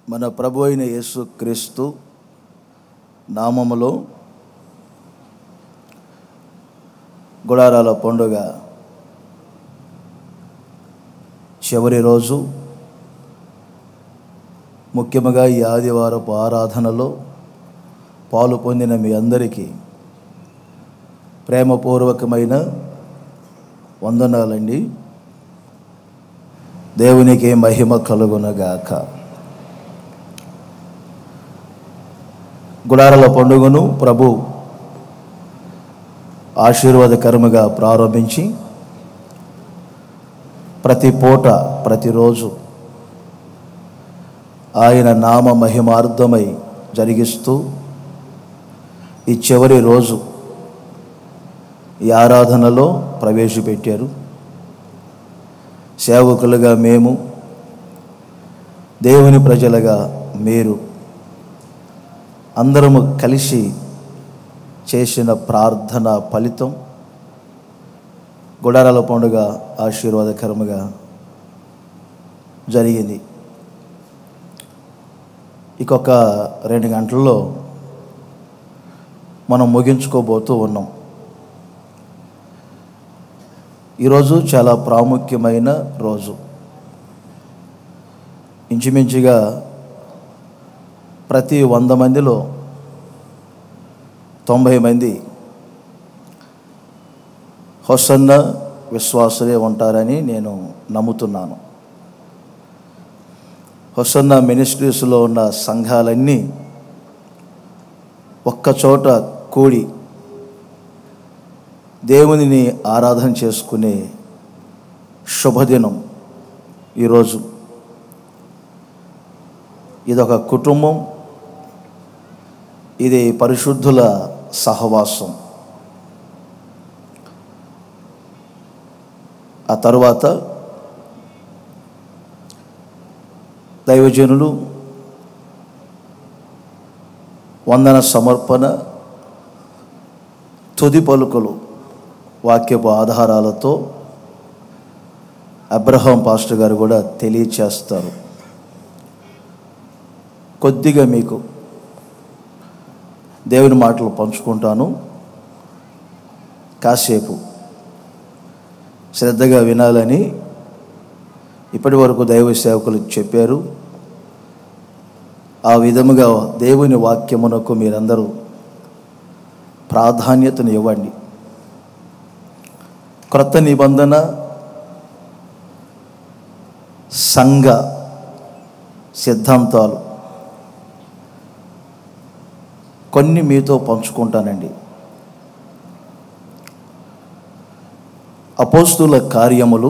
మన ప్రభు అయిన యేసు క్రీస్తు నామములో గుడారాల పండుగ చివరి రోజు, ముఖ్యంగా ఈ ఆదివారపు ఆరాధనలో పాలు పొందిన మీ అందరికీ ప్రేమపూర్వకమైన వందనాలండి. దేవునికి మహిమ కలుగునగాక. గుడారాల పండుగను ప్రభు ఆశీర్వాదకరముగా ప్రారంభించి ప్రతి పూట ప్రతిరోజు ఆయన నామ మహిమార్థమై జరిగిస్తూ ఈ చివరి రోజు ఈ ఆరాధనలో ప్రవేశపెట్టారు. సేవకులుగా మేము, దేవుని ప్రజలుగా మీరు అందరము కలిసి చేసిన ప్రార్థన ఫలితం గుడారాల పండుగ ఆశీర్వాదకరముగా జరిగింది. ఇంకొక 2 గంటల్లో మనం ముగించుకోబోతూ ఉన్నాం. ఈరోజు చాలా ప్రాముఖ్యమైన రోజు. ఇంచుమించుగా ప్రతి 100 మందిలో 90 మంది హోసన్న విశ్వాసులే ఉంటారని నేను నమ్ముతున్నాను. హోసన్న మినిస్ట్రీస్లో ఉన్న సంఘాలన్నీ ఒక్కచోట కూడి దేవునిని ఆరాధన చేసుకునే శుభదినం ఈరోజు. ఇదొక కుటుంబం, ఇది పరిశుద్ధుల సహవాసం. ఆ తరువాత దైవజనులు వందన సమర్పణ, తుది పలుకులు వాక్యపు ఆధారాలతో అబ్రహాం పాస్టర్ గారు కూడా తెలియచేస్తారు. కొద్దిగా మీకు దేవుని మాటలు పంచుకుంటాను. కాసేపు శ్రద్ధగా వినాలని ఇప్పటి వరకు దైవ సేవకులు చెప్పారు. ఆ విధముగా దేవుని వాక్యమునకు మీరందరూ ప్రాధాన్యతను ఇవ్వండి. క్రొత్త నిబంధన సంఘ సిద్ధాంతాలు కొన్ని మీతో పంచుకుంటానండి. అపోస్తుల కార్యములు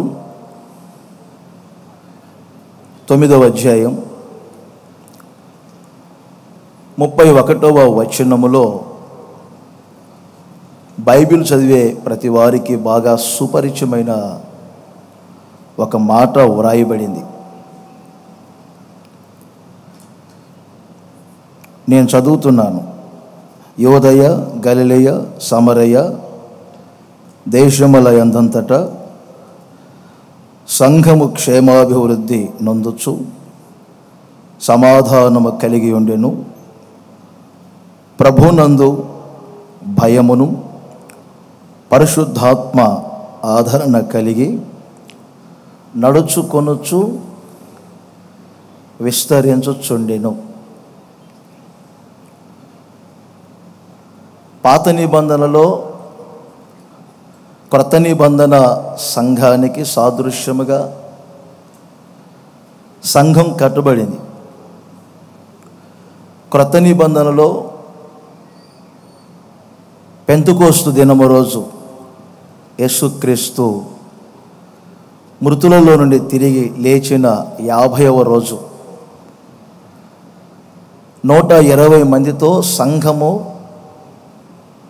9వ అధ్యాయం 31వ వచనములో బైబిల్ చదివే ప్రతి వారికి బాగా సుపరిచయమైన ఒక మాట వ్రాయబడింది. నేను చదువుతున్నాను. యోదయ, గలిలయ, సమరయ దేశముల యందంతటా సంఘము క్షేమాభివృద్ధి నొందుచు సమాధానము కలిగి ఉండెను. ప్రభునందు భయమును పరిశుద్ధాత్మ ఆదరణ కలిగి నడుచుకొనుచు విస్తరించుచుండెను. పాత నిబంధనలో క్రొత్త నిబంధన సంఘానికి సాదృశ్యముగా సంఘం కట్టబడింది. క్రొత్త నిబంధనలో పెంతెకోస్తు దినము రోజు యేసుక్రీస్తు మృతులలో నుండి తిరిగి లేచిన 50వ రోజు 120 మందితో సంఘము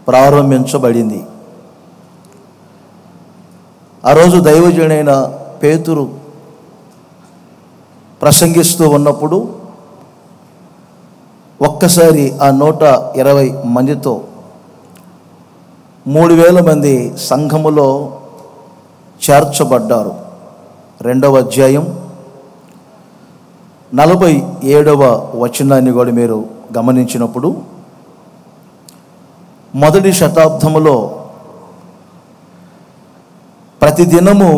ప్రారంభించబడింది. ఆ రోజు దైవజనుడైన పేతురు ప్రసంగిస్తూ ఉన్నప్పుడు ఒక్కసారి ఆ 120 మందితో 3000 మంది సంఘములో చేర్చబడ్డారు. 2వ అధ్యాయం 47వ వచనాన్ని కూడా మీరు గమనించినప్పుడు, మొదటి శతాబ్దములో ప్రతిదినము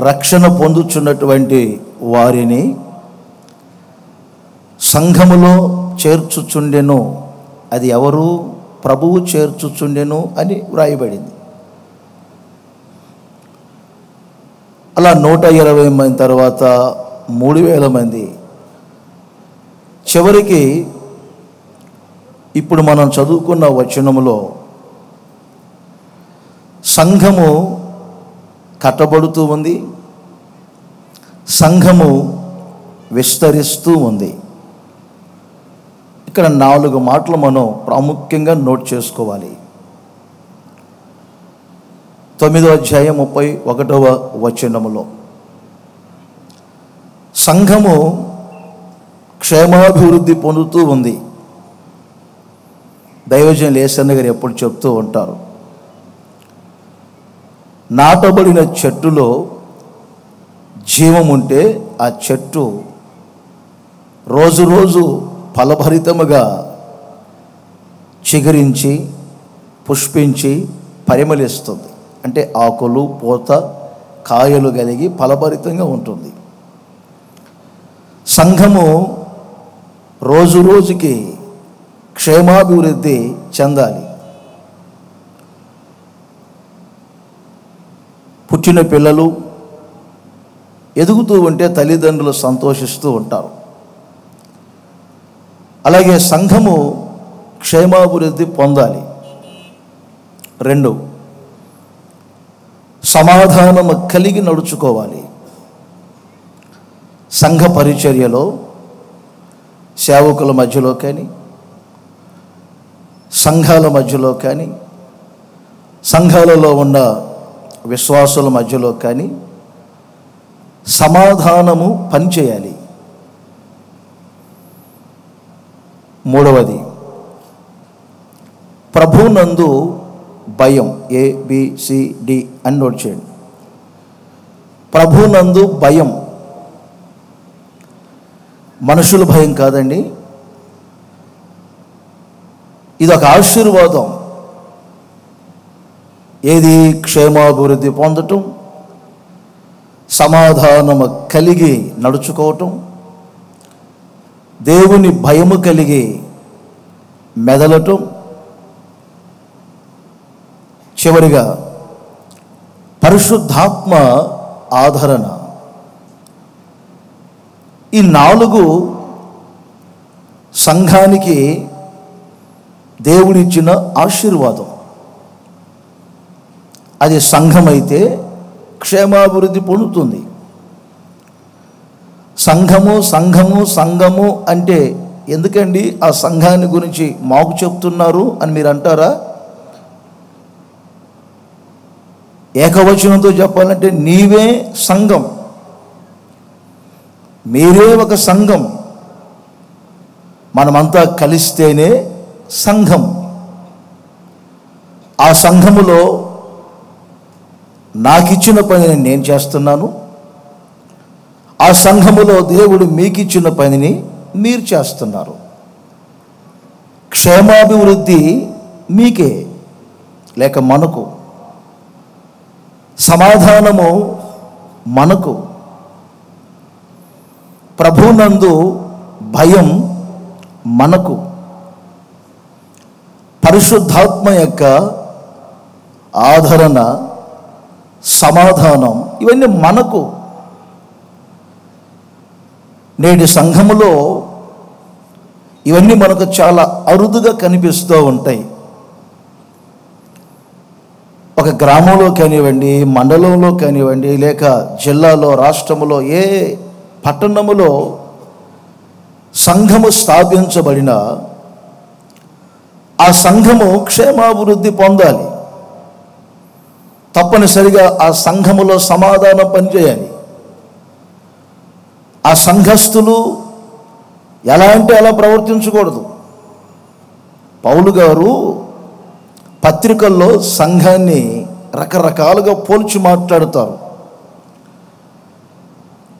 రక్షణ పొందుచున్నటువంటి వారిని సంఘములో చేర్చుచుండెను. అది ఎవరు? ప్రభువు చేర్చుచుండెను అని వ్రాయబడింది. అలా 120 మంది, తర్వాత 3000 మంది, చివరికి ఇప్పుడు మనం చదువుకున్న వచనములో సంఘము కట్టబడుతూ ఉంది, సంఘము విస్తరిస్తూ ఉంది. ఇక్కడ 4 మాటలు మనం ప్రాముఖ్యంగా నోట్ చేసుకోవాలి. 9వ అధ్యాయం 31వ వచనములో సంఘము క్షేమాభివృద్ధి పొందుతూ ఉంది. దైవజనులు యేసన్న గారు ఎప్పుడు చెప్తూ ఉంటారు, నాటబడిన చెట్టులో జీవం ఉంటే ఆ చెట్టు రోజు రోజు ఫలభరితముగా చిగురించి పుష్పించి పరిమళిస్తుంది. అంటే ఆకులు, పూత, కాయలు కలిగి ఫలభరితంగా ఉంటుంది. సంఘము రోజు రోజుకి క్షేమాభివృద్ధి చెందాలి. పుట్టిన పిల్లలు ఎదుగుతూ ఉంటే తల్లిదండ్రులు సంతోషిస్తూ ఉంటారు. అలాగే సంఘము క్షేమాభివృద్ధి పొందాలి. 2, సమాధానము కలిగి నడుచుకోవాలి. సంఘ పరిచర్యలో సేవకుల మధ్యలో కానీ, సంఘాల మధ్యలో కానీ, సంఘాలలో ఉన్న విశ్వాసుల మధ్యలో కానీ సమాధానము పనిచేయాలి. 3వది, ప్రభునందు భయం. ABCD అని నోట్ చేయండి. ప్రభునందు భయం. మనుషుల భయం కాదండి, ఇదొక ఆశీర్వాదం. ఏది? క్షేమాభివృద్ధి పొందటం, సమాధానము కలిగి నడుచుకోవటం, దేవుని భయము కలిగి మెదలటం, చివరిగా పరిశుద్ధాత్మ ఆదరణ. ఈ 4 సంఘానికి దేవుడిచ్చిన ఆశీర్వాదం. అది సంఘమైతే క్షేమాభివృద్ధి పొందుతుంది. సంఘము సంఘము సంఘము అంటే ఎందుకండి ఆ సంఘాన్ని గురించి మాకు చెప్తున్నారు అని మీరు అంటారా? ఏకవచనంతో చెప్పాలంటే నీవే సంఘం, మీరే ఒక సంఘం. మనమంతా కలిస్తేనే సంఘం. ఆ సంఘములో నాకిచ్చిన పనిని నేను చేస్తున్నాను, ఆ సంఘములో దేవుడు మీకిచ్చిన పనిని మీరు చేస్తున్నారు. క్షేమాభివృద్ధి మీకే లేక మనకు, సమాధానము మనకు, ప్రభునందు భయం మనకు, పరిశుద్ధాత్మ యొక్క ఆదరణ, సమాధానం, ఇవన్నీ మనకు. నేటి సంఘములో ఇవన్నీ మనకు చాలా అరుదుగా కనిపిస్తూ ఉంటాయి. ఒక గ్రామంలో కానివ్వండి, మండలంలో కానివ్వండి, లేక జిల్లాలో, రాష్ట్రంలో, ఏ పట్టణములో సంఘము స్థాపించబడిన ఆ సంఘము క్షేమాభివృద్ధి పొందాలి. తప్పనిసరిగా ఆ సంఘములో సమాధానం పనిచేయాలి. ఆ సంఘస్థులు ఎలా అంటే అలా ప్రవర్తించకూడదు. పౌలు గారు పత్రికల్లో సంఘాన్ని రకరకాలుగా పోల్చి మాట్లాడతారు.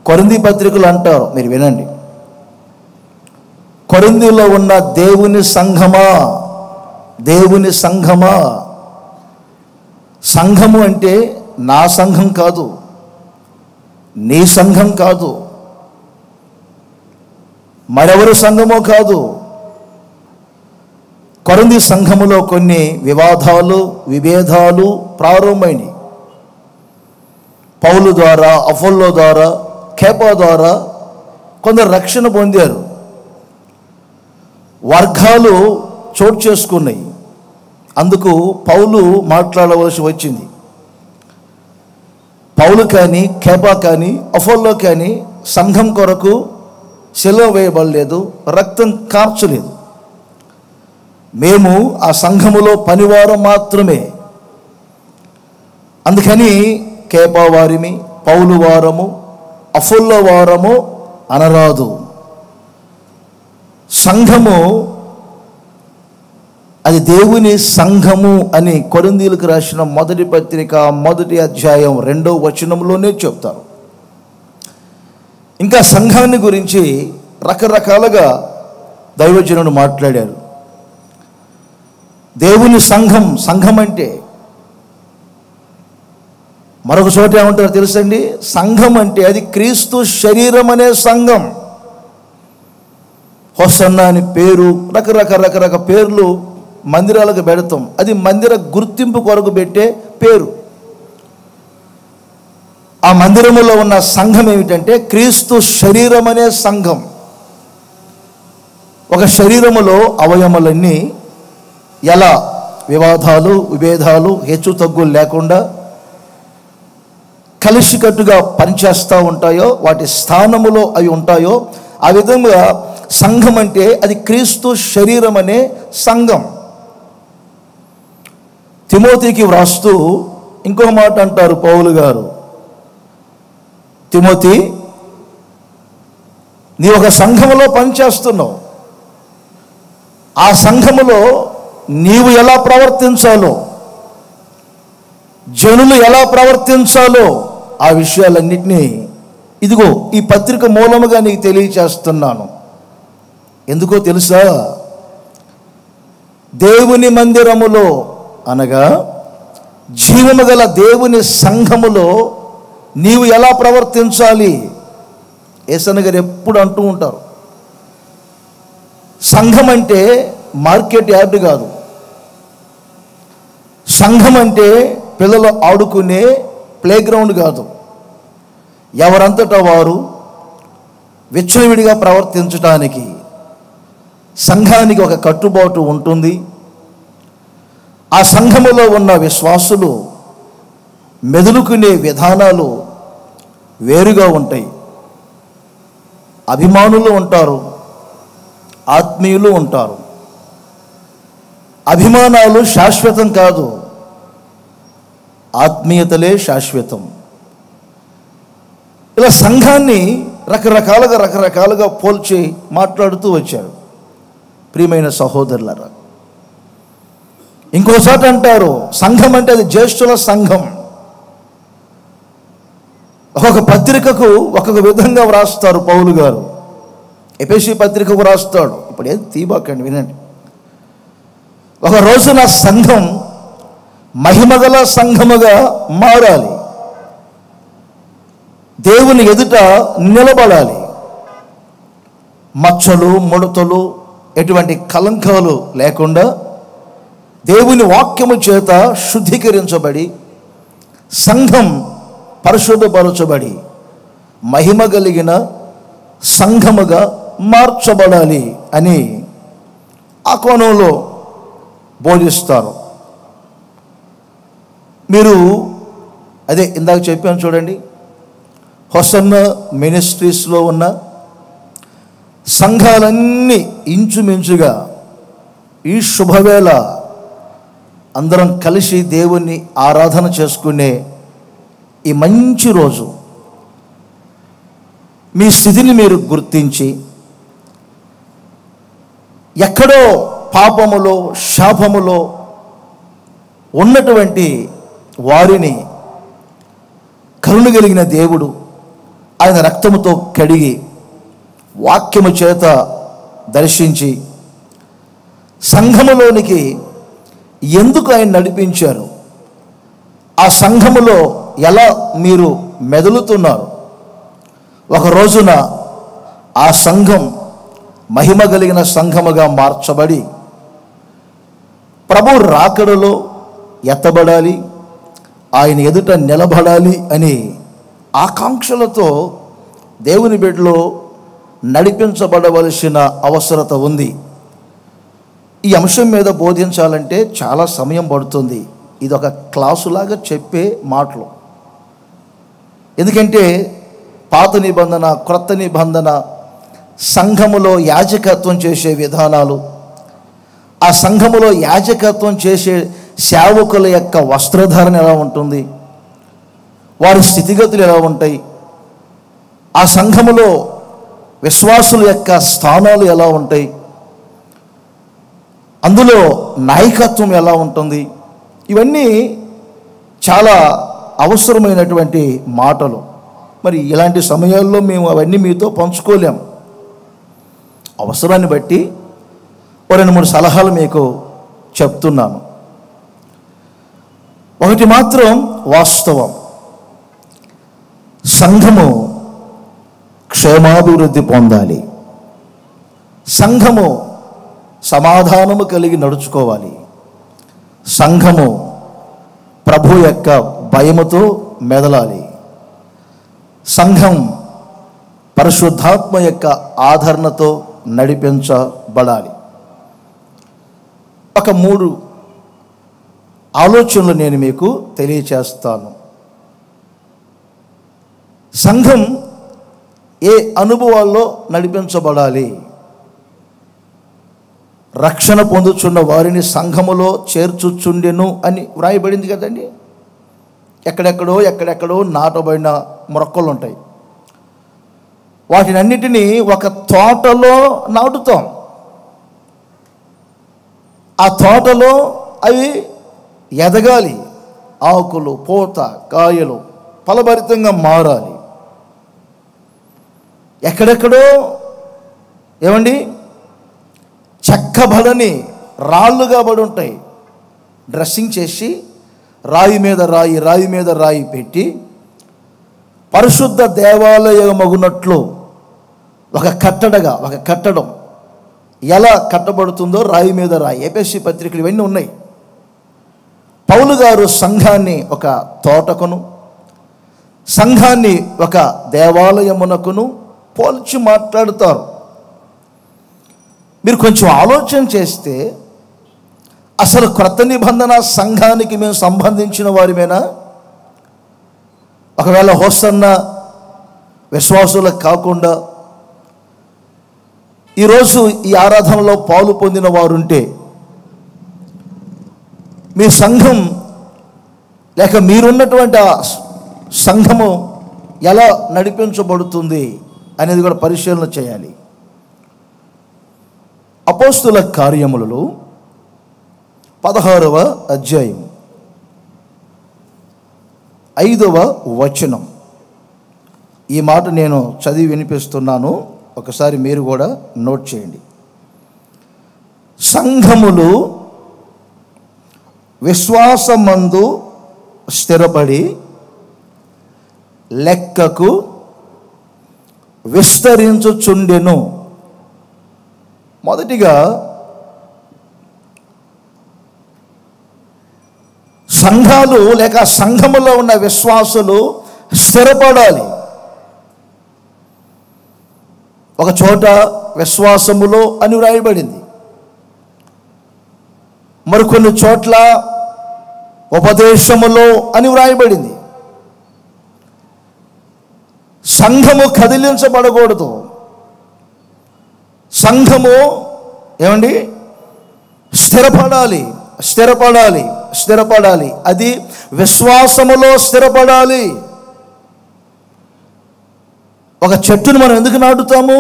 కొరింథీ పత్రికలు అంటారు, మీరు వినండి. కొరింథీలో ఉన్న దేవుని సంఘమా, దేవుని సంఘమా. సంఘము అంటే నా సంఘం కాదు, నీ సంఘం కాదు, మరెవరి సంఘమో కాదు. కొరింథీ సంఘములో కొన్ని వివాదాలు, విభేదాలు ప్రారంభమైనవి. పౌలు ద్వారా, అపోల్లో ద్వారా, కేపా ద్వారా కొందరు రక్షణ పొందారు. వర్గాలు చోటు చేసుకున్నాయి. అందుకు పౌలు మాట్లాడవలసి వచ్చింది. పౌలు కానీ, కేపా కానీ, అపోల్లో కానీ సంఘం కొరకు శిలువ వేయబడలేదు, రక్తం కార్చలేదు. మేము ఆ సంఘములో పనివారం మాత్రమే. అందుకని కేపా వారిమి, పౌలు వారము, అపోల్లో వారము అనరాదు. సంఘము అది దేవుని సంఘము అని కొరింథీయులకు రాసిన మొదటి పత్రిక 1వ అధ్యాయం 2వ వచనంలోనే చెప్తారు. ఇంకా సంఘాన్ని గురించి రకరకాలుగా దైవజనుడు మాట్లాడారు. దేవుని సంఘం, సంఘం అంటే మరొక చోట ఏమంటారో తెలుసండి? సంఘం అంటే అది క్రీస్తు శరీరం అనే సంఘం. హోసన్నా అని పేరు, రకరకాల పేర్లు మందిరాలకు పెడతాం. అది మందిర గుర్తింపు కొరకు పెట్టే పేరు. ఆ మందిరములో ఉన్న సంఘం ఏమిటంటే క్రీస్తు శరీరం అనే సంఘం. ఒక శరీరములో అవయములన్నీ ఎలా వివాదాలు, విభేదాలు, హెచ్చు తగ్గులు లేకుండా కలిసికట్టుగా పనిచేస్తూ ఉంటాయో, వాటి స్థానములో అవి ఉంటాయో, ఆ విధంగా సంఘం అంటే అది క్రీస్తు శరీరం అనే సంఘం. తిమోతికి వ్రాస్తూ ఇంకో మాట అంటారు పౌలు గారు, తిమోతి, నీ ఒక సంఘములో పనిచేస్తున్నావు. ఆ సంఘములో నీవు ఎలా ప్రవర్తించాలో, జనులు ఎలా ప్రవర్తించాలో ఆ విషయాలన్నింటినీ ఇదిగో ఈ పత్రిక మూలముగా నీకు తెలియచేస్తున్నాను. ఎందుకో తెలుసా? దేవుని మందిరములో అనగా జీవము గల దేవుని సంఘములో నీవు ఎలా ప్రవర్తించాలి. యేసన్న గారు ఎప్పుడు అంటూ ఉంటారు, సంఘం అంటే మార్కెట్ యార్డ్ కాదు. సంఘం అంటే పిల్లలు ఆడుకునే ప్లే గ్రౌండ్ కాదు. ఎవరంతటా వారు విచ్చలవిడిగా ప్రవర్తించడానికి సంఘానికి ఒక కట్టుబాటు ఉంటుంది. ఆ సంఘములో ఉన్న విశ్వాసులు మెదులుకునే విధానాలు వేరుగా ఉంటాయి. అభిమానులు ఉంటారు, ఆత్మీయులు ఉంటారు. అభిమానాలు శాశ్వతం కాదు, ఆత్మీయతలే శాశ్వతం. ఇలా సంఘాన్ని రకరకాలుగా పోల్చి మాట్లాడుతూ వచ్చారు. ప్రియమైన సహోదరులారా, ఇంకోసారి అంటారు సంఘం అంటే అది జ్యేష్ఠుల సంఘం. ఒక్కొక్క పత్రికకు ఒక్కొక్క విధంగా వ్రాస్తారు పౌలు గారు. ఎఫెసీ పత్రికకు వ్రాస్తాడు. ఇప్పుడు ఏది తీబాకండి, వినండి. ఒక రోజున సంఘం మహిమగల సంఘముగా మారాలి, దేవుని ఎదుట నిలబడాలి. మచ్చలు, ముడతలు, ఎటువంటి కలంకాలు లేకుండా దేవుని వాక్యము చేత శుద్ధీకరించబడి సంఘం పరిశుద్ధపరచబడి మహిమ కలిగిన సంఘముగా మార్చబడాలి అని ఆ కోణంలో బోధిస్తారు. మీరు అదే ఇందాక చెప్పాను చూడండి, హొసన్న మినిస్ట్రీస్లో ఉన్న సంఘాలన్నీ ఇంచుమించుగా ఈ శుభవేళ అందరం కలిసి దేవుణ్ణి ఆరాధన చేసుకునే ఈ మంచి రోజు మీ స్థితిని మీరు గుర్తించి ఎక్కడో పాపములో, శాపములో ఉన్నటువంటి వారిని కరుణ కలిగిన దేవుడు ఆయన రక్తముతో కడిగి వాక్యము చేత దర్శించి సంఘములోనికి ఎందుకు ఆయన నడిపించారు, ఆ సంఘములో ఎలా మీరు మెదులుతున్నారు, ఒక రోజున ఆ సంఘం మహిమ కలిగిన సంఘముగా మార్చబడి ప్రభు రాకడలో ఎత్తబడాలి, ఆయన ఎదుట నిలబడాలి అని ఆకాంక్షలతో దేవుని బిడ్డలో నడిపించబడవలసిన అవసరత ఉంది. ఈ అంశం మీద బోధించాలంటే చాలా సమయం పడుతుంది. ఇది ఒక క్లాసులాగా చెప్పే మాటలు. ఎందుకంటే పాత నిబంధన, క్రొత్త నిబంధన, సంఘములో యాజకత్వం చేసే విధానాలు, ఆ సంఘములో యాజకత్వం చేసే సేవకుల యొక్క వస్త్రధారణ ఎలా ఉంటుంది, వారి స్థితిగతులు ఎలా ఉంటాయి, ఆ సంఘములో విశ్వాసుల యొక్క స్థానాలు ఎలా ఉంటాయి, అందులో నాయకత్వం ఎలా ఉంటుంది, ఇవన్నీ చాలా అవసరమైనటువంటి మాటలు. మరి ఇలాంటి సమయాల్లో మేము అవన్నీ మీతో పంచుకోలేము. అవసరాన్ని బట్టి 2-3 సలహాలు మీకు చెప్తున్నాను. ఒకటి మాత్రం వాస్తవం, సంఘము క్షేమాభివృద్ధి పొందాలి, సంఘము సమాధానము కలిగి నడుచుకోవాలి, సంఘము ప్రభు యొక్క భయముతో మెదలాలి, సంఘం పరిశుద్ధాత్మ యొక్క ఆదరణతో నడిపించబడాలి. ఒక 3 ఆలోచనలు నేను మీకు తెలియచేస్తాను. సంఘం ఏ అనుభవాల్లో నడిపించబడాలి? రక్షణ పొందుచున్న వారిని సంఘములో చేర్చుచుండెను అని వ్రాయబడింది కదండి. ఎక్కడెక్కడో నాటబడిన మొక్కలు ఉంటాయి. వాటినన్నిటినీ ఒక తోటలో నాటుతాం. ఆ తోటలో అవి ఎదగాలి, ఆకులు, పూత, కాయలు ఫలభరితంగా మారాలి. ఎక్కడెక్కడో ఏమండి చెక్కబడని రాళ్ళుగా పడి ఉంటాయి. డ్రెస్సింగ్ చేసి రాయి మీద రాయి పెట్టి పరిశుద్ధ దేవాలయమగునట్లు ఒక కట్టడం ఎలా కట్టబడుతుందో రాయి మీద రాయి, ఎఫెసీ పత్రికలు ఇవన్నీ ఉన్నాయి. పౌలు గారు సంఘాన్ని ఒక తోటకును, సంఘాన్ని ఒక దేవాలయమునకును పోల్చి మాట్లాడుతారు. మీరు కొంచెం ఆలోచన చేస్తే అసలు క్రొత్త నిబంధన సంఘానికి మేము సంబంధించిన వారిమేనా? ఒకవేళ హోసన్న విశ్వాసులకు కాకుండా ఈరోజు ఈ ఆరాధనలో పాలు పొందిన వారుంటే మీ సంఘం లేక మీరున్నటువంటి సంఘము ఎలా నడిపించబడుతుంది అనేది కూడా పరిశీలన చేయాలి. అపోస్తుల కార్యములలో 16వ అధ్యాయం 5వ వచనం. ఈ మాట నేను చదివి వినిపిస్తున్నాను, ఒకసారి మీరు కూడా నోట్ చేయండి. సంఘములు విశ్వాసమందు స్థిరపడి లెక్కకు విస్తరించుచుండెను. మొదటిగా సంఘాలు లేక సంఘములో ఉన్న విశ్వాసులు స్థిరపడాలి. ఒక చోట విశ్వాసములో అని వ్రాయబడింది, మరికొన్ని చోట్ల ఉపదేశములో అని వ్రాయబడింది. సంఘము కదిలించబడకూడదు. సంఘము ఏమండి స్థిరపడాలి. అది విశ్వాసములో స్థిరపడాలి. ఒక చెట్టును మనం ఎందుకు నాటుతాము?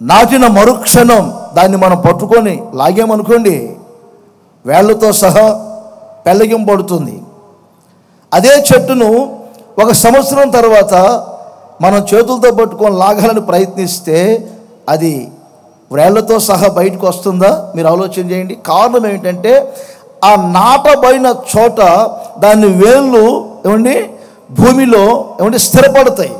నాటిన మరుక్షణం దాన్ని మనం పట్టుకొని లాగామనుకోండి, వేళ్లతో సహా పెళ్ళగింపడుతుంది. అదే చెట్టును ఒక సంవత్సరం తర్వాత మనం చేతులతో పట్టుకొని లాగాలని ప్రయత్నిస్తే అది వ్రేళ్లతో సహా బయటకు వస్తుందా? మీరు ఆలోచన చేయండి. కారణం ఏంటంటే ఆ నాటబడిన చోట దాని వేళ్ళు ఏమండి భూమిలో ఏమండి స్థిరపడతాయి.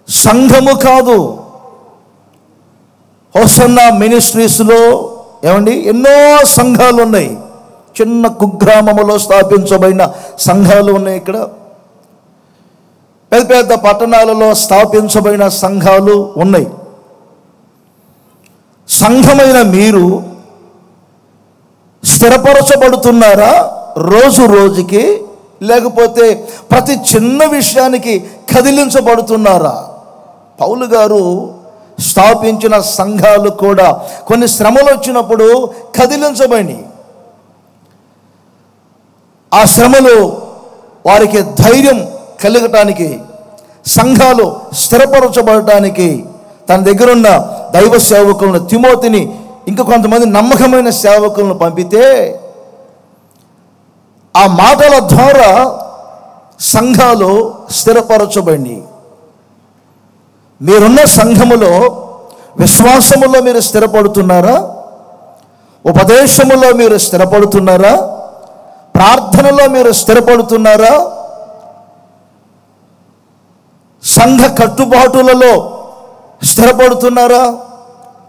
సంఘము కాదు, హోసన్నా మినిస్ట్రీస్లో ఏమండి ఎన్నో సంఘాలు ఉన్నాయి. చిన్న కుగ్రామములో స్థాపించబడిన సంఘాలు ఉన్నాయి. ఇక్కడ పెద్ద పెద్ద పట్టణాలలో స్థాపించబడిన సంఘాలు ఉన్నాయి. సంఘమైన మీరు స్థిరపరచబడుతున్నారా రోజు రోజుకి, లేకపోతే ప్రతి చిన్న విషయానికి కదిలించబడుతున్నారా? పౌలు గారు స్థాపించిన సంఘాలు కూడా కొన్ని శ్రమలు వచ్చినప్పుడు కదిలించబడి, ఆ శ్రమలు వారికి ధైర్యం కలగటానికి, సంఘాలు స్థిరపరచబడటానికి తన దగ్గరున్న దైవ సేవకులను తిమోతిని ఇంకా కొంతమంది నమ్మకమైన సేవకులను పంపితే ఆ మాటల ద్వారా సంఘాలు స్థిరపరచబడి, మీరున్న సంఘములో విశ్వాసములో మీరు స్థిరపడుతున్నారా? ఉపదేశములో మీరు స్థిరపడుతున్నారా? ప్రార్థనలో మీరు స్థిరపడుతున్నారా? సంఘ కట్టుబాటులలో స్థిరపడుతున్నారా?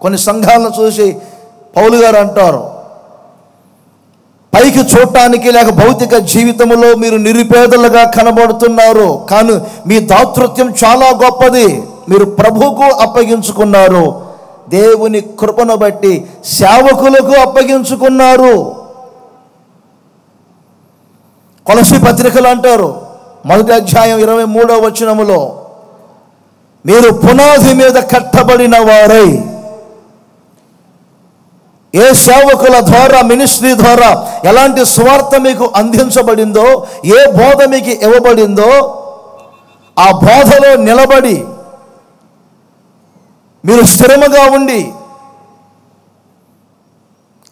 కొన్ని సంఘాలను చూసి పౌలు గారు అంటారు, పైకి చూడటానికి లేక భౌతిక జీవితంలో మీరు నిరుపేదలుగా కనబడుతున్నారు, కానీ మీ దాతృత్వం చాలా గొప్పది. మీరు ప్రభువుకు అప్పగించుకున్నారు, దేవుని కృపను బట్టి సేవకులకు అప్పగించుకున్నారు. కొలస్సీ పత్రికలు అంటారు, 1వ అధ్యాయం 23వ వచనములో, మీరు పునాది మీద కట్టబడిన వారై, ఏ సేవకుల ద్వారా, మినిస్ట్రీ ద్వారా ఎలాంటి స్వార్థ మీకు అందించబడిందో, ఏ బోధ మీకు ఇవ్వబడిందో ఆ బోధలో నిలబడి మీరు స్థిరముగా ఉండి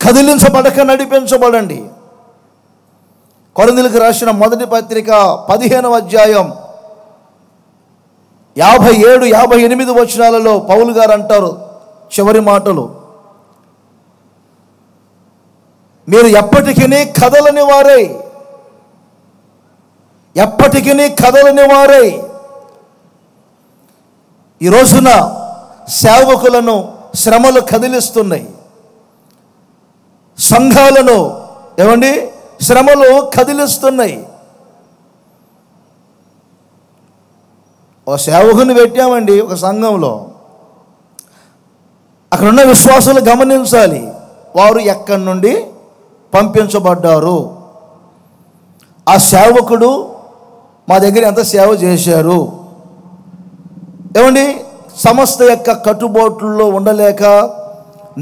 కదిలించబడక నడిపించబడండి. కొరింథీయులకు రాసిన 1వ పత్రిక 15వ అధ్యాయం 57, 58 వచనాలలో పౌలు గారు అంటారు చివరి మాటలు, మీరు ఎప్పటికీ కదలని వారై, ఎప్పటికీ కదలని వారై. ఈ రోజున సేవకులను శ్రమలు కదిలిస్తున్నాయి, సంఘాలను ఏమండి శ్రమలు కదిలిస్తున్నాయి. ఓ సేవకుని పెట్టామండి ఒక సంఘంలో, అక్కడున్న విశ్వాసులు గమనించాలి, వారు ఎక్కడి నుండి పంపించబడ్డారు, ఆ సేవకుడు మా దగ్గర ఎంత సేవ చేశారు, ఏమండి సంస్థ యొక్క కట్టుబాట్లలో ఉండలేక,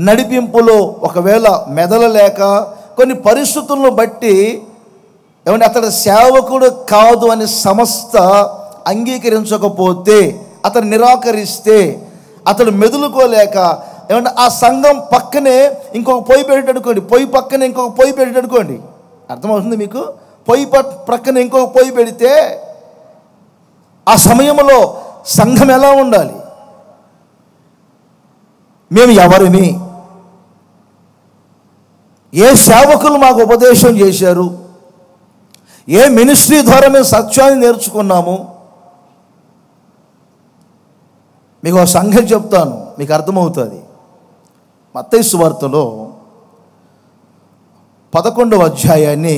నడిపింపులో ఒకవేళ మెదలలేక, కొన్ని పరిస్థితులను బట్టి ఏమంటే అతడు సేవకుడు కాదు అని సంస్థ అంగీకరించకపోతే, అతను నిరాకరిస్తే, అతడు మెదులుకోలేక ఏమంటే ఆ సంఘం పక్కనే ఇంకొక పొయ్యి పెట్టాడుకోండి, పొయ్యి పక్కనే ఇంకొక పొయ్యి పెట్టాడుకోండి, అర్థమవుతుంది మీకు? పొయ్యి ప్రక్కన ఇంకొక పొయ్యి పెడితే ఆ సమయంలో సంఘం ఎలా ఉండాలి? మేము ఎవరిని, ఏ సేవకులు మాకు ఉపదేశం చేశారు, ఏ మినిస్ట్రీ ద్వారా మేము సత్యాన్ని నేర్చుకున్నాము? మీకు ఒక సంఘం చెప్తాను, మీకు అర్థమవుతుంది. మత్తయి సువార్తలో 11వ అధ్యాయాన్ని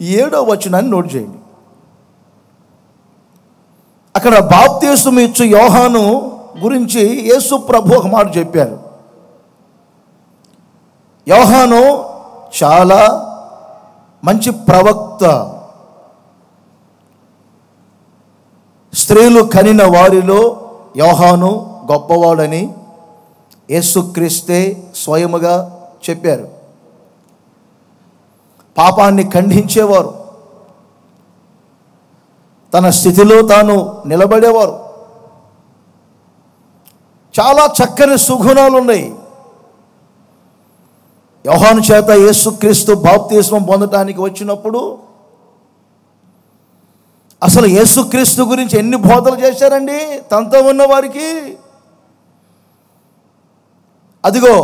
7వ వచనాన్ని నోట్ చేయండి. అక్కడ బాప్తిస్మం ఇచ్చు యోహాను గురించి యేసు ప్రభు ఒక మాట చెప్పారు. యోహాను చాలా మంచి ప్రవక్త, స్త్రీలు కనిన వారిలో యోహాను గొప్పవాడని యేసుక్రీస్తే స్వయముగా చెప్పారు. పాపాన్ని ఖండించేవారు, తన స్థితిలో తాను నిలబడేవారు. చాలా చక్కని సుగుణాలు ఉన్నాయి. యోహాను చేత యేసుక్రీస్తు బాప్తిస్మం పొందటానికి వచ్చినప్పుడు అసలు యేసుక్రీస్తు గురించి ఎన్ని బోధలు చేశారండి తనతో ఉన్న వారికి. అదిగో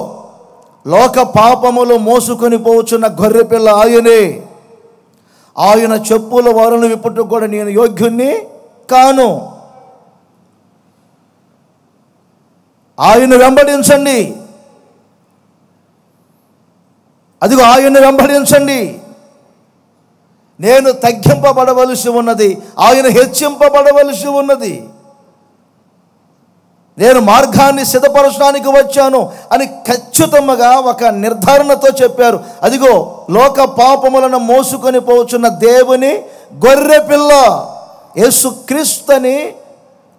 లోక పాపములు మోసుకొని పోవచ్చున్న గొర్రెపిల్ల ఆయనే, ఆయన చెప్పుల వారును విప్పుటకు కూడా నేను యోగ్యుణ్ణి కాను, ఆయన వెంబడించండి, అదిగో ఆయన వెంబడించండి, నేను తగ్గింపబడవలసి ఉన్నది, ఆయన హెచ్చింపబడవలసి ఉన్నది, నేను మార్గాన్ని సిద్ధపరచడానికి వచ్చాను అని ఖచ్చితంగా ఒక నిర్ధారణతో చెప్పారు. అదిగో లోక పాపములను మోసుకొని పోవచ్చున్న దేవుని గొర్రె పిల్ల యేసుక్రీస్తుని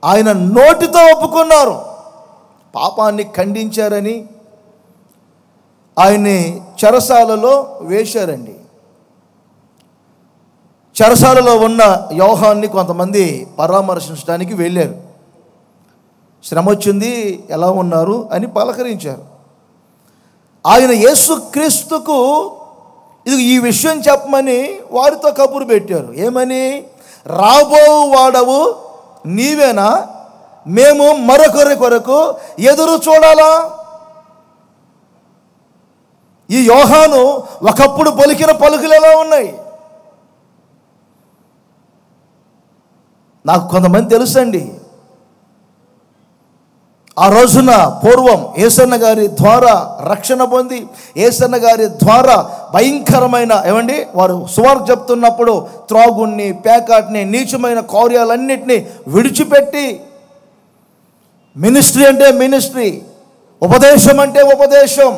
ఆయన నోటితో ఒప్పుకున్నారు. పాపాన్ని ఖండించారని ఆయన్ని చెరసాలలో వేశారండి. చెరసాలలో ఉన్న యోహాన్ని కొంతమంది పరామర్శించడానికి వెళ్ళారు. శ్రమ వచ్చింది, ఎలా ఉన్నారు అని పలకరించారు. ఆయన యేసుక్రీస్తుకు ఇది ఈ విషయం చెప్పమని వారితో కబురు పెట్టారు. ఏమని? రాబో వాడవు నీవేనా, మేము మరొకరి కొరకు ఎదురు చూడాలా? ఈ యోహాను ఒకప్పుడు పలికిన పలుకులు ఎలా ఉన్నాయి? నాకు కొంతమంది తెలుసండి. ఆ రోజున పూర్వం యేసన్న గారి ద్వారా రక్షణ పొంది యేసన్న గారి ద్వారా భయంకరమైన వారు సువార్త చెప్తున్నప్పుడు త్రాగుణ్ణి, పేకాటిని, నీచమైన కార్యాలన్నింటినీ విడిచిపెట్టి మినిస్ట్రీ అంటే మినిస్ట్రీ, ఉపదేశం అంటే ఉపదేశం,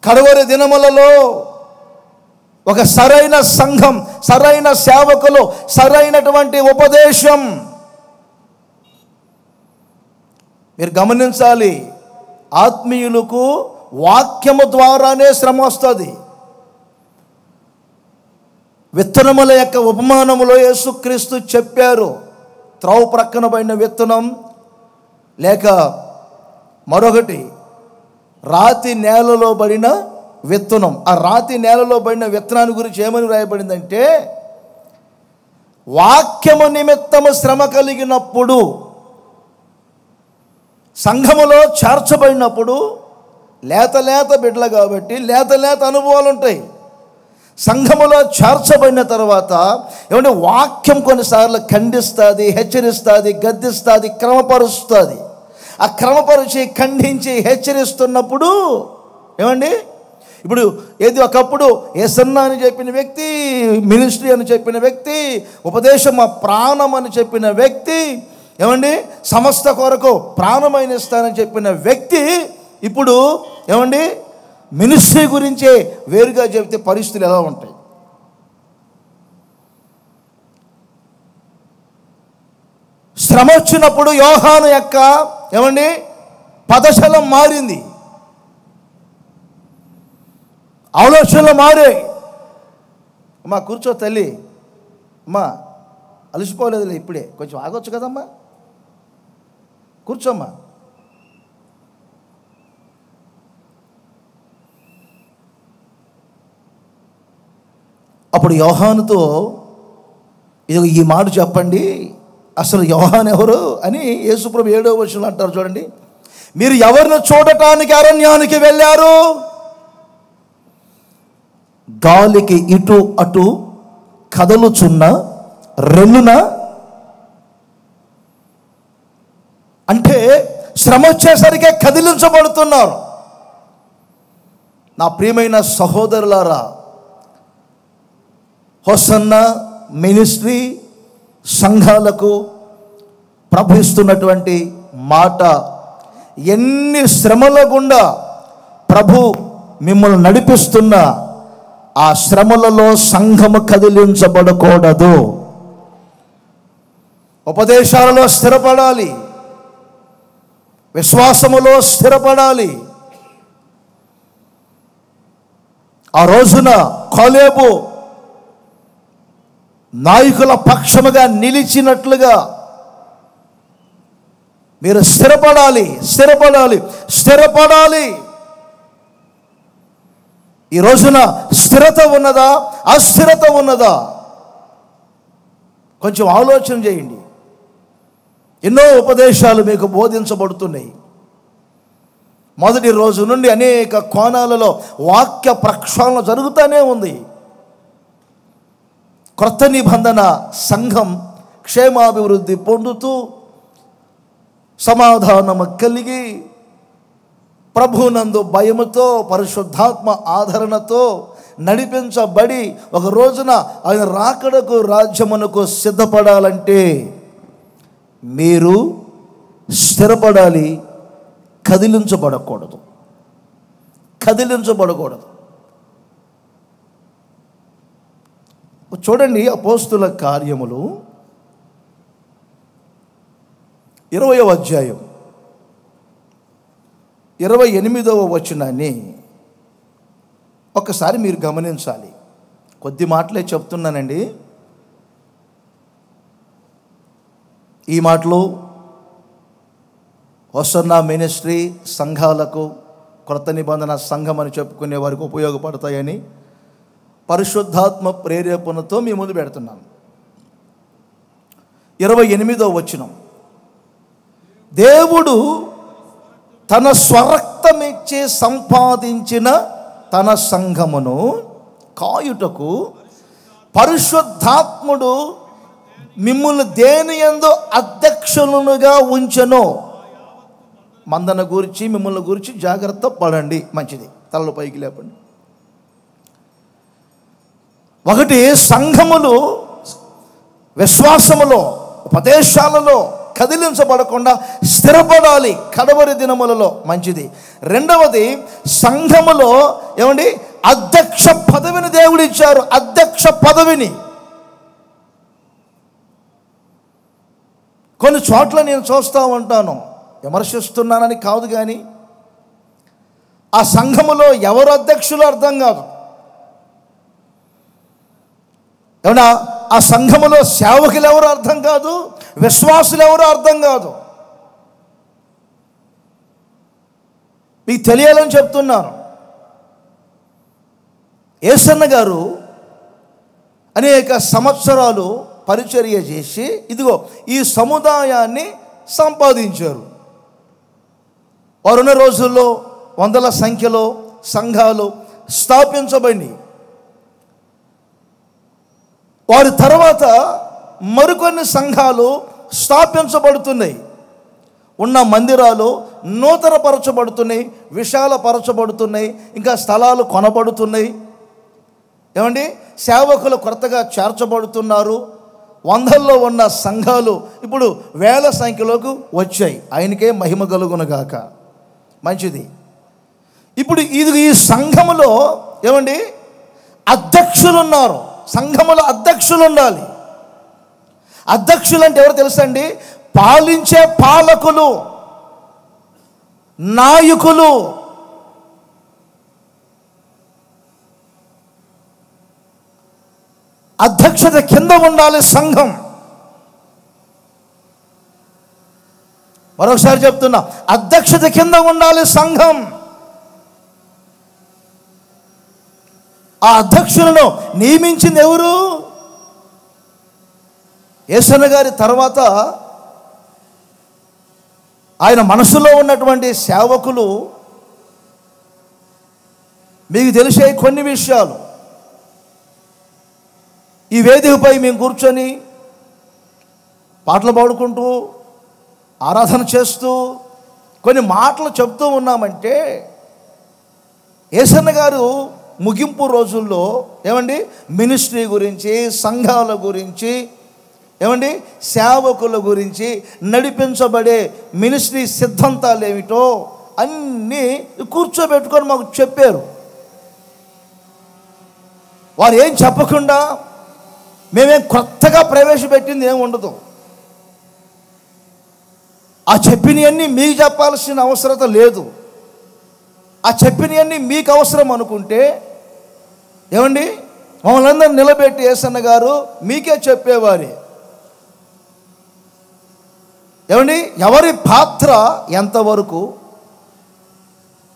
కడవరి దినములలో ఒక సరైన సంఘం, సరైన సేవకులు, సరైనటువంటి ఉపదేశం. మీరు గమనించాలి, ఆత్మీయులకు వాక్యము ద్వారానే శ్రమ వస్తుంది. విత్తనముల యొక్క ఉపమానములో యేసుక్రీస్తు చెప్పారు, త్రోవ ప్రక్కన పడిన విత్తనం, లేక మరొకటి రాతి నేలలో పడిన విత్తనం. ఆ రాతి నేలలో పడిన విత్తనాన్ని గురించి ఏమని రాయబడిందంటే, వాక్యము నిమిత్తము శ్రమ కలిగినప్పుడు, సంఘములో చేర్చబడినప్పుడు లేత లేత బిడ్డలు కాబట్టి లేత లేత అనుభవాలు ఉంటాయి. సంఘములో చేర్చబడిన తర్వాత వాక్యం కొన్నిసార్లు ఖండిస్తుంది, హెచ్చరిస్తుంది, గద్దిస్తుంది, క్రమపరుస్తుంది. ఆ క్రమపరిచి ఖండించి హెచ్చరిస్తున్నప్పుడు ఇప్పుడు ఒకప్పుడు యేసన్న అని చెప్పిన వ్యక్తి, మినిస్ట్రీ అని చెప్పిన వ్యక్తి, ఉపదేశం మా ప్రాణం అని చెప్పిన వ్యక్తి, సమస్త కొరకు ప్రాణమైన ఇస్తానని చెప్పిన వ్యక్తి ఇప్పుడు మినిస్ట్రీ గురించే వేరుగా చెబితే పరిస్థితులు ఎలా ఉంటాయి? శ్రమ వచ్చినప్పుడు యోహాను యొక్క పదశలం మారింది, ఆలోచనలు మారే. అమ్మా కూర్చో తల్లి, అమ్మా అలసిపోలేదులే, ఇప్పుడే కొంచెం ఆగొచ్చు కదమ్మా, కూర్చోమ్మా. అప్పుడు యోహానుతో ఇది ఈ మాట చెప్పండి, అసలు యోహాను ఎవరు అని యేసుప్రభు 7వ వచనంలో అంటారు. చూడండి, మీరు ఎవరిని చూడటానికి అరణ్యానికి వెళ్ళారు? గాలికి ఇటు అటు కదలుచున్న రెల్లున. అంటే శ్రమ వచ్చేసరికి కదిలించబడుతున్నారు. నా ప్రియమైన సహోదరులారా, హోసన్న మినిస్ట్రీ సంఘాలకు ప్రభుస్తున్నటువంటి మాట, ఎన్ని శ్రమల గుండా ప్రభు మిమ్మల్ని నడిపిస్తున్న ఆ శ్రమలలో సంఘము కదిలించబడకూడదు. ఉపదేశాలలో స్థిరపడాలి, విశ్వాసములో స్థిరపడాలి. ఆ రోజున కాలేబు నాయకుల పక్షముగా నిలిచినట్లుగా మీరు స్థిరపడాలి, స్థిరపడాలి, స్థిరపడాలి. ఈ రోజున స్థిరత ఉన్నదా, అస్థిరత ఉన్నదా? కొంచెం ఆలోచన చేయండి. ఎన్నో ఉపదేశాలు మీకు బోధించబడుతున్నాయి. మొదటి రోజు నుండి అనేక కోణాలలో వాక్య ప్రక్షాళన జరుగుతూనే ఉంది. క్రొత్త నిబంధన సంఘం క్షేమాభివృద్ధి పొందుతూ సమాధానము కలిగి ప్రభునందు భయముతో పరిశుద్ధాత్మ ఆదరణతో నడిపించబడి ఒక రోజున ఆయన రాకడకు రాజ్యమునకు సిద్ధపడాలంటే మీరు స్థిరపడాలి, కదిలించబడకూడదు. చూడండి, అపోస్తుల కార్యములు 20వ అధ్యాయం 28వ వచనాన్ని ఒకసారి మీరు గమనించాలి. కొద్ది మాటలే చెప్తున్నానండి. ఈ మాటలు హోసన్నా మినిస్ట్రీ సంఘాలకు, క్రొత్త నిబంధన సంఘం అని చెప్పుకునే వారికి ఉపయోగపడతాయని పరిశుద్ధాత్మ ప్రేరేపణతో మీ ముందు పెడుతున్నాను. 28వ వచనం, దేవుడు తన స్వరక్తమిచ్చి సంపాదించిన తన సంఘమును కాయుటకు పరిశుద్ధాత్ముడు మిమ్ముల్ని దేనియందు అధ్యక్షులుగా ఉంచెనో. మందన గురించి, మిమ్మల్ని గురించి జాగ్రత్త పడండి. మంచిది, తలలు పైకి లేపండి. ఒకటి, సంఘములు విశ్వాసములో, ఉపదేశాలలో కదిలించబడకుండా స్థిరపడాలి కడవరి దినములలో. మంచిది. రెండవది, సంఘములో ఏమండి అధ్యక్ష పదవిని దేవుడు ఇచ్చారు. అధ్యక్ష పదవిని కొన్ని చోట్ల నేను చూస్తూ ఉంటాను, విమర్శిస్తున్నానని కాదు, కానీ ఆ సంఘములో ఎవరు అధ్యక్షులు అర్థం కాదు. ఏమన్నా ఆ సంఘములో సేవకులు ఎవరు అర్థం కాదు, విశ్వాసులు ఎవరు అర్థం కాదు. మీకు తెలియాలని చెప్తున్నాను. యేసన్న గారు అనేక సంవత్సరాలు పరిచర్య చేసి ఇదిగో ఈ సముదాయాన్ని సంపాదించారు. వారున్న రోజుల్లో వందల సంఖ్యలో సంఘాలు స్థాపించబడి, వారి తర్వాత మరికొన్ని సంఘాలు స్థాపించబడుతున్నాయి. ఉన్న మందిరాలు నూతనపరచబడుతున్నాయి, విశాలపరచబడుతున్నాయి, ఇంకా స్థలాలు కొనబడుతున్నాయి. ఏమండి, సేవకులు కొత్తగా చేర్చబడుతున్నారు. వందల్లో ఉన్న సంఘాలు ఇప్పుడు వేల సంఖ్యలోకి వచ్చాయి. ఆయనకే మహిమ కలుగునుగాక. మంచిది. ఇప్పుడు ఈ సంఘములో ఏమండి అధ్యక్షులు ఉన్నారు. సంఘములో అధ్యక్షులు ఉండాలి. అధ్యక్షులు అంటే ఎవరు తెలుసండి? పాలించే పాలకులు, నాయకులు. అధ్యక్షత కింద ఉండాలి సంఘం. మరొకసారి చెప్తున్నా, అధ్యక్షత కింద ఉండాలి సంఘం. ఆ అధ్యక్షులను నియమించింది ఎవరు? యేసన్న గారి తర్వాత ఆయన మనసులో ఉన్నటువంటి సేవకులు. మీకు తెలిసే కొన్ని విషయాలు ఈ వేదికపై మేము కూర్చొని పాటలు పాడుకుంటూ ఆరాధన చేస్తూ కొన్ని మాటలు చెప్తూ ఉన్నామంటే, యేసన్న గారు ముగింపు రోజుల్లో ఏమండి మినిస్ట్రీ గురించి, సంఘాల గురించి, ఏమండి సేవకుల గురించి, నడిపించబడే మినిస్ట్రీ సిద్ధాంతాలు ఏమిటో అన్నీ కూర్చోబెట్టుకొని మాకు చెప్పారు. వారు ఏం చెప్పకుండా మేమేం కొత్తగా ప్రవేశపెట్టింది ఏమి ఉండదు. ఆ చెప్పినవన్నీ మీకు చెప్పాల్సిన అవసరత లేదు. ఆ చెప్పినవన్నీ మీకు అవసరం అనుకుంటే ఏమండి మమ్మల్ని అందరూ నిలబెట్టి యేసన్న గారు మీకే చెప్పేవారే. ఏమండి ఎవరి పాత్ర ఎంతవరకు,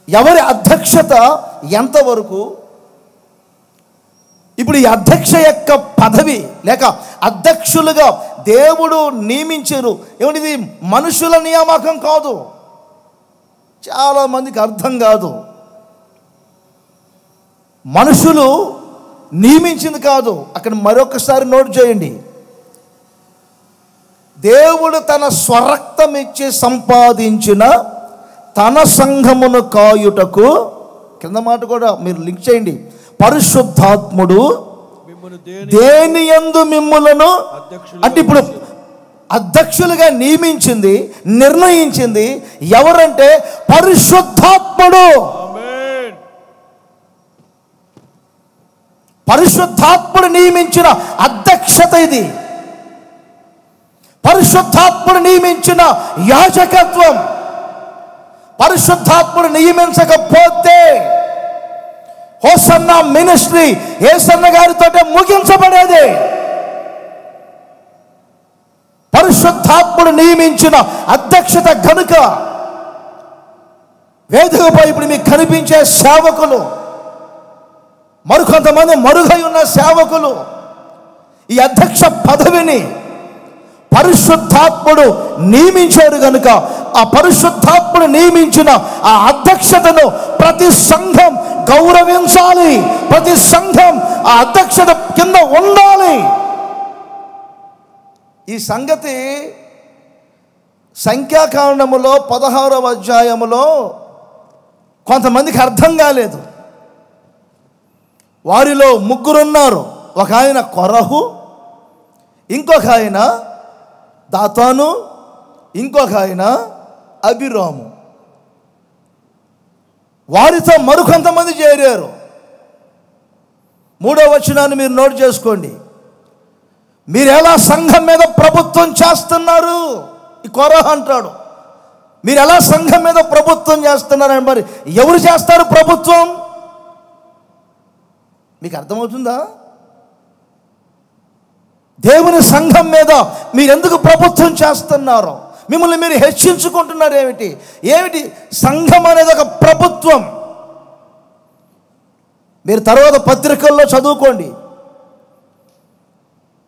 ఎవరి అధ్యక్షత ఎంతవరకు, ఇప్పుడు ఈ అధ్యక్ష యొక్క పదవి లేక అధ్యక్షులుగా దేవుడు నియమించారు. ఏమంటే ఇది మనుషుల నియామకం కాదు. చాలామందికి అర్థం కాదు. మనుషులు నియమించింది కాదు. అక్కడ మరొకసారి నోట్ చేయండి. దేవుడు తన స్వరక్తం ఇచ్చి సంపాదించిన తన సంఘమును కాయుటకు, కింద మాట కూడా మీరు లింక్ చేయండి, పరిశుద్ధాత్ముడు దేనియందు మిమ్ములను, అంటే ఇప్పుడు అధ్యక్షులుగా నియమించింది, నిర్ణయించింది ఎవరంటే పరిశుద్ధాత్ముడు. పరిశుద్ధాత్ముడు నియమించిన అధ్యక్షత ఇది. పరిశుద్ధాత్ముడు నియమించిన యాజకత్వం. పరిశుద్ధాత్ముడు నియమించకపోతే హోసన్నా మినిస్ట్రీ యేసన్న గారితో ముగించబడేది. పరిశుద్ధాత్ముడు నియమించిన అధ్యక్షత గనుక వేదికపై ఇప్పుడు మీకు కనిపించే సేవకులు, మరికొంతమంది మరుగై ఉన్న సేవకులు ఈ అధ్యక్ష పదవిని పరిశుద్ధాత్ముడు నియమించారు గనుక ఆ పరిశుద్ధాత్ముడు నియమించిన ఆ అధ్యక్షతను ప్రతి సంఘం గౌరవించాలి. ప్రతి సంఘం ఆ అధ్యక్షత కింద ఉండాలి. ఈ సంగతి సంఖ్యాకాండములో 16వ అధ్యాయములో కొంతమందికి అర్థం కాలేదు. వారిలో ముగ్గురున్నారు. ఒక ఆయన కొరహు, ఇంకొక ఆయన దాతాను, ఇంకొక ఆయన అబిరాము. వారితో మరికొంతమంది చేరారు. 3వ వచనాన్ని మీరు నోట్ చేసుకోండి. మీరు ఎలా సంఘం మీద ప్రభుత్వం చేస్తున్నారు? ఈ కొరహు అంటాడు, మీరు ఎలా సంఘం మీద ప్రభుత్వం చేస్తున్నారని. మరి ఎవరు చేస్తారు ప్రభుత్వం? మీకు అర్థమవుతుందా? దేవుని సంఘం మీద మీరు ఎందుకు ప్రభుత్వం చేస్తున్నారో, మిమ్మల్ని మీరు హెచ్చించుకుంటున్నారు ఏమిటి? ఏమిటి సంఘం అనేది? ఒక ప్రభుత్వం. మీరు తర్వాత పత్రికల్లో చదువుకోండి.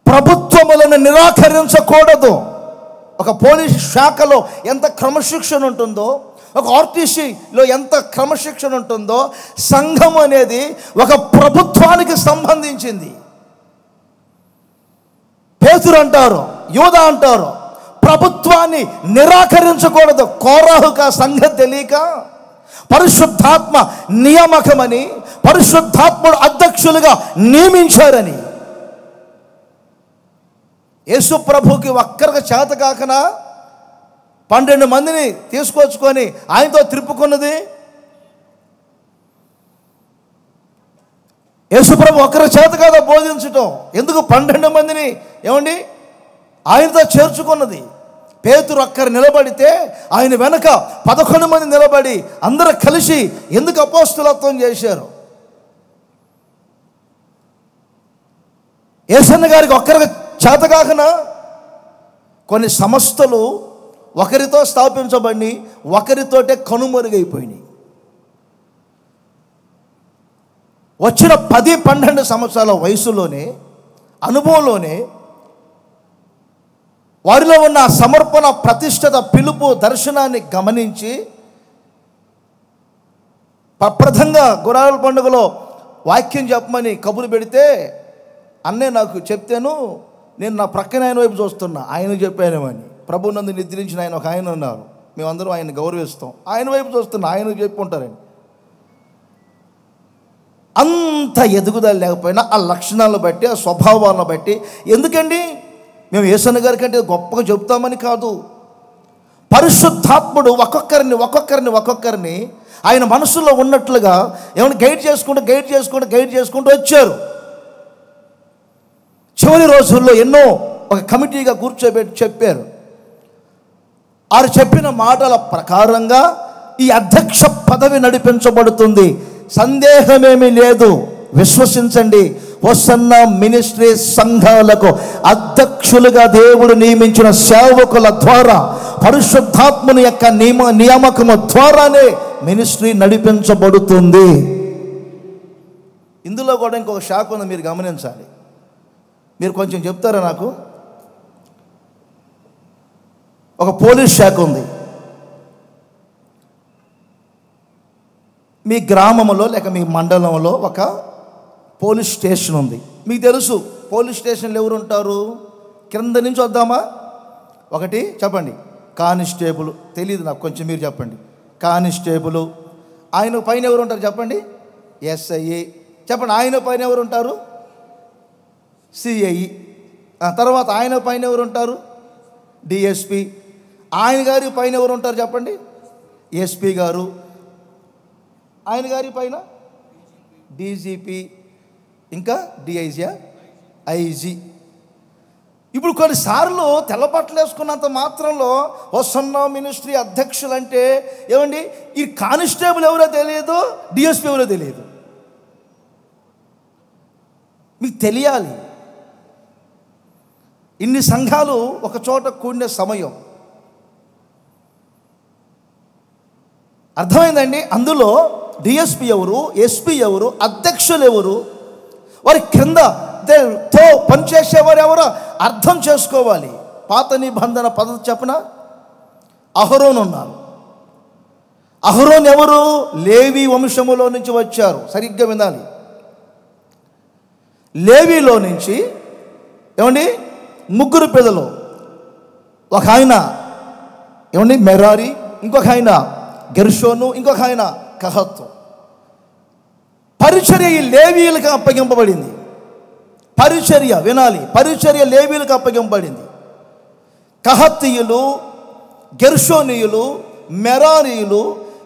ప్రభుత్వములను నిరాకరించకూడదు. ఒక పోలీస్ శాఖలో ఎంత క్రమశిక్షణ ఉంటుందో, ఒక ఆర్టీసీలో ఎంత క్రమశిక్షణ ఉంటుందో, సంఘం అనేది ఒక ప్రభుత్వానికి సంబంధించింది. పేతురు అంటారు, యూదా అంటారు, ప్రభుత్వాన్ని నిరాకరించకూడదు. కోరాహుకు ఆ సంగతి తెలియక పరిశుద్ధాత్మ నియామకమని, పరిశుద్ధాత్ముడు అధ్యక్షులుగా నియమించారని. యేసు ప్రభుకి ఒక్కరికి చేత కాకనా 12 మందిని తీసుకొచ్చుకొని ఆయనతో త్రిప్పుకున్నది. యేసుప్రభు ఒక్కరి చేత కాదా బోధించటం? ఎందుకు 12 మందిని ఏమండి ఆయనతో చేర్చుకున్నది? పేతురు ఒక్కరు నిలబడితే ఆయన వెనక 11 మంది నిలబడి అందరూ కలిసి ఎందుకు అపోస్తలత్వం చేశారు? యేసన్న గారికి ఒక్కరికి చేతకాకనా? కొన్ని సంస్థలు ఒకరితో స్థాపించబడి ఒకరితోటే కనుమరుగైపోయినాయి. వచ్చిన 10-12 సంవత్సరాల వయసులోనే, అనుభవంలోనే వారిలో ఉన్న సమర్పణ, ప్రతిష్టత, పిలుపు, దర్శనాన్ని గమనించి ప్రప్రథంగా గురాల పండుగలో వాక్యం చెప్పమని కబురు పెడితే, అన్నే నాకు చెప్తాను, నేను నా ప్రక్కన ఆయన వైపు చూస్తున్నా, ఆయన చెప్పానేమని. ప్రభునందు నిద్రించిన ఆయన ఒక ఆయన ఉన్నారు, మేమందరం ఆయన గౌరవిస్తాం, ఆయన వైపు చూస్తున్నా, ఆయన చెప్పుకుంటారని. అంత ఎదుగుదల లేకపోయినా ఆ లక్షణాలను బట్టి, ఆ స్వభావాలను బట్టి. ఎందుకండి మేము యేసన్న గారి కంటే గొప్పగా చెబుతామని కాదు. పరిశుద్ధాత్ముడు ఒక్కొక్కరిని ఆయన మనసులో ఉన్నట్లుగా ఏమైనా గైడ్ చేసుకుంటూ వచ్చారు. చివరి రోజుల్లో ఎన్నో ఒక కమిటీగా కూర్చోబెట్టి చెప్పారు. వారు చెప్పిన మాటల ప్రకారంగా ఈ అధ్యక్ష పదవి నడిపించబడుతుంది. సందేహమేమీ లేదు, విశ్వసించండి. హోసన్న మినిస్ట్రీ సంఘాలకు అధ్యక్షులుగా దేవుడు నియమించిన సేవకుల ద్వారా, పరిశుద్ధాత్ముని యొక్క నియామకము ద్వారానే మినిస్ట్రీ నడిపించబడుతుంది. ఇందులో కూడా ఇంకొక శాఖ ఉంది, మీరు గమనించాలి. మీరు కొంచెం చెప్తారా నాకు? ఒక పోలీస్ శాఖ ఉంది. మీ గ్రామంలో లేక మీ మండలంలో ఒక పోలీస్ స్టేషన్ ఉంది. మీకు తెలుసు పోలీస్ స్టేషన్లో ఎవరు ఉంటారు? కింద నుంచి వద్దామా? ఒకటి చెప్పండి, కానిస్టేబుల్. తెలియదు నాకు, కొంచెం మీరు చెప్పండి. కానిస్టేబుల్. ఆయన పైన ఎవరు ఉంటారు చెప్పండి? ఎస్ఐ. చెప్పండి, ఆయన పైన ఎవరు ఉంటారు? సిఐ. తర్వాత ఆయన పైన ఎవరు ఉంటారు? డిఎస్పి. ఆయన గారి పైన ఎవరు ఉంటారు చెప్పండి? ఎస్పీ గారు. ఆయన గారి పైన డీజీపీ, ఇంకా డిఐజీ, ఐజీ. ఇప్పుడు కొన్నిసార్లు తెల్లబట్టలు వేసుకున్నంత మాత్రంలో వస్తున్న మినిస్ట్రీ అధ్యక్షులు అంటే ఏమండి, ఈ కానిస్టేబుల్ ఎవరో తెలియదు, డిఎస్పీ ఎవరో తెలియదు. మీకు తెలియాలి. ఇన్ని సంఘాలు ఒక చోట కూడిన సమయం అర్థమైందండి. అందులో డిఎస్పీ ఎవరు, ఎస్పీ ఎవరు, అధ్యక్షులు ఎవరు, వారి క్రింద తో పనిచేసేవారు ఎవరో అర్థం చేసుకోవాలి. పాత నిబంధన పద్ధతి చెప్పన అహరోను ఉన్నారు. అహరోను ఎవరు? లేవి వంశములో నుంచి వచ్చారు. సరిగ్గా వినాలి. లేవిలో నుంచి ఏమండి ముగ్గురు పిల్లలు. ఒక ఆయన ఏమండి మెరారి, ఇంకొక ఆయన గెర్షోను, ఇంకొక ఆయన కహత్తు. పరిచర్య ఈ లేవీయులకు అప్పగింపబడింది. పరిచర్య వినాలి, పరిచర్య లేవీయులకు అప్పగింపబడింది. కహత్తీయులు, గెర్షోనీయులు, మెరారీయులు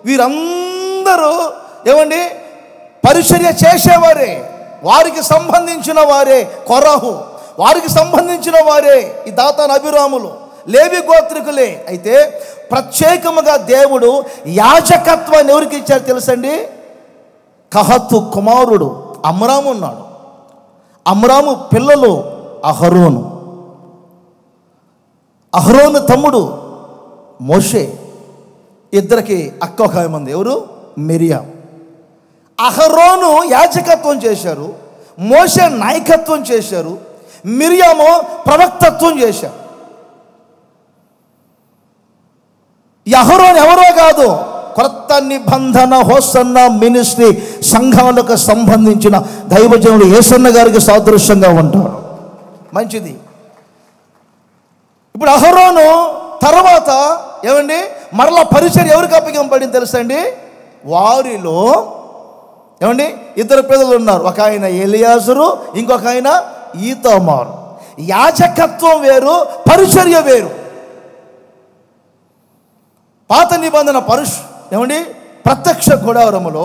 వీరందరూ ఏమండి పరిచర్య చేసేవారే. వారికి సంబంధించిన వారే కొరాహు, వారికి సంబంధించిన వారే ఈ దాతాను అభిరాములు, లేవి గోత్రికులే. అయితే ప్రత్యేకముగా దేవుడు యాజకత్వాన్ని ఎవరికి ఇచ్చారు తెలుసండి? కహత్తు కుమారుడు అమ్రాము ఉన్నాడు. అమ్రాము పిల్లలు అహరోను, అహరోను తమ్ముడు మోషే. ఇద్దరికి అక్క ఒక మంది. ఎవరు? మిరియాం. అహరోను యాజకత్వం చేశారు, మోషే నాయకత్వం చేశారు, మిరియాము ప్రవక్తత్వం చేశారు. ఈ అహరోను ఎవరో కాదు, కొత్త నిబంధన హోసన్న మినిస్ట్రీ సంఘాలకు సంబంధించిన దైవజనుడు యేసన్న గారికి సాదృశ్యంగా ఉంటాడు. మంచిది. ఇప్పుడు అహరోను తర్వాత ఏమండి మరలా పరిచర్య ఎవరికి అప్పగింపబడింది తెలుసండి? వారిలో ఏమండి ఇద్దరు పిల్లలు ఉన్నారు. ఒక ఆయన ఎలియాజరు, ఇంకొక ఆయన ఈతామారు. యాజకత్వం వేరు, పరిచర్య వేరు. పాత నిబంధన ఏమండి ప్రత్యక్ష గుడారములో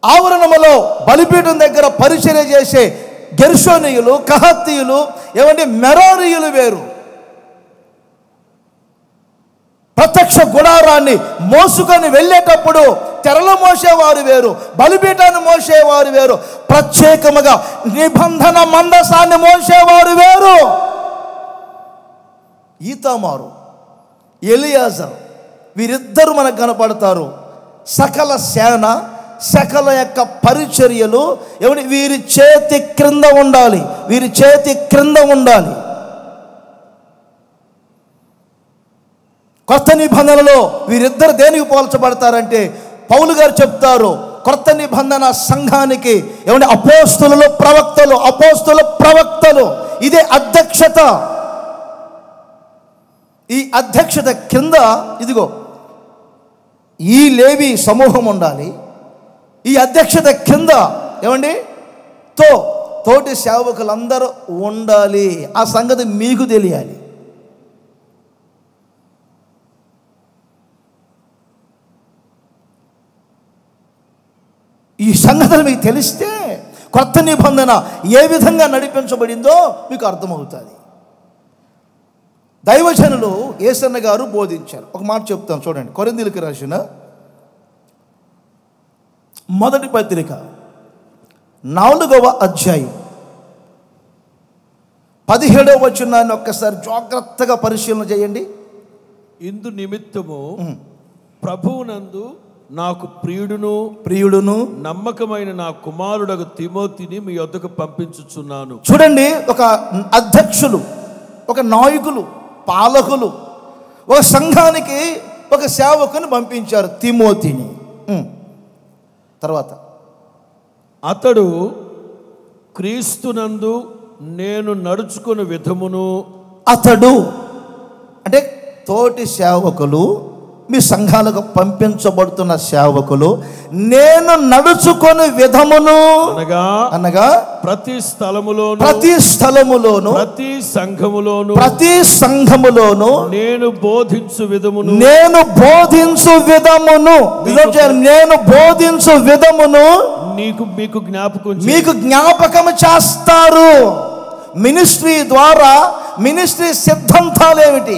ఆవరణములో బలిపీఠం దగ్గర పరిచర్య చేసే గెర్షోనీయులు, కహత్తీయులు, ఏమండి మెరారీయులు వేరు. ప్రత్యక్ష గుడారాన్ని మోసుకొని వెళ్ళేటప్పుడు తెరలు మోసేవారు వేరు, బలిపీఠాన్ని మోసేవారు వేరు, ప్రత్యేకముగా నిబంధన మందసాన్ని మోసేవారు వేరు. ఈతామారు, ఎలియాజర్ వీరిద్దరు మనకు కనపడతారు. సకల సేన, సకల యొక్క పరిచర్యలు ఏమిటి వీరి చేతి క్రింద ఉండాలి, వీరి చేతి క్రింద ఉండాలి. కొత్త నిబంధనలో వీరిద్దరు దేనికి పోల్చబడతారంటే పౌలు గారు చెప్తారు, కొత్త నిబంధన సంఘానికి ఏమంటే అపోస్తులు ప్రవక్తలు ఇదే అధ్యక్షత. ఈ అధ్యక్షత కింద ఇదిగో ఈ లేవి సమూహం ఉండాలి. ఈ అధ్యక్షత కింద ఏమండి తోటి సేవకులందరూ ఉండాలి. ఆ సంగతి మీకు తెలియాలి. ఈ సంగతులు మీకు తెలిస్తే కొత్త నిబంధన ఏ విధంగా నడిపించబడిందో మీకు అర్థమవుతుంది. దైవజనులు యేసన్న గారు బోధించారు. ఒక మాట చెప్తాను చూడండి. కొరింథీయులకు రాసిన మొదటి పత్రిక 4వ అధ్యాయం 17వ వచనాన్ని ఒక్కసారి జాగ్రత్తగా పరిశీలన చేయండి. ఇందు నిమిత్తము ప్రభువునందు నాకు ప్రియుడును నమ్మకమైన నా కుమారుడగు తిమోతిని మీ వద్దకు పంపించుచున్నాను. చూడండి, ఒక అధ్యక్షులు, ఒక నాయకులు, పాలకులు ఒక సంఘానికి ఒక సేవకుని పంపించారు, తిమోతిని. తర్వాత అతడు క్రీస్తునందు నేను నడుచుకున్న విధమును, అతడు అంటే తోటి సేవకులు, మీ సంఘాలకు పంపించబడుతున్న సేవకులు, నేను నడుచుకొని విధమును అనగా ప్రతి స్థలములోను ప్రతి సంఘములోను నేను బోధించు విధమును మీకు జ్ఞాపకం చేస్తారు. మినిస్ట్రీ ద్వారా మినిస్ట్రీ సిద్ధాంతాలు ఏమిటి?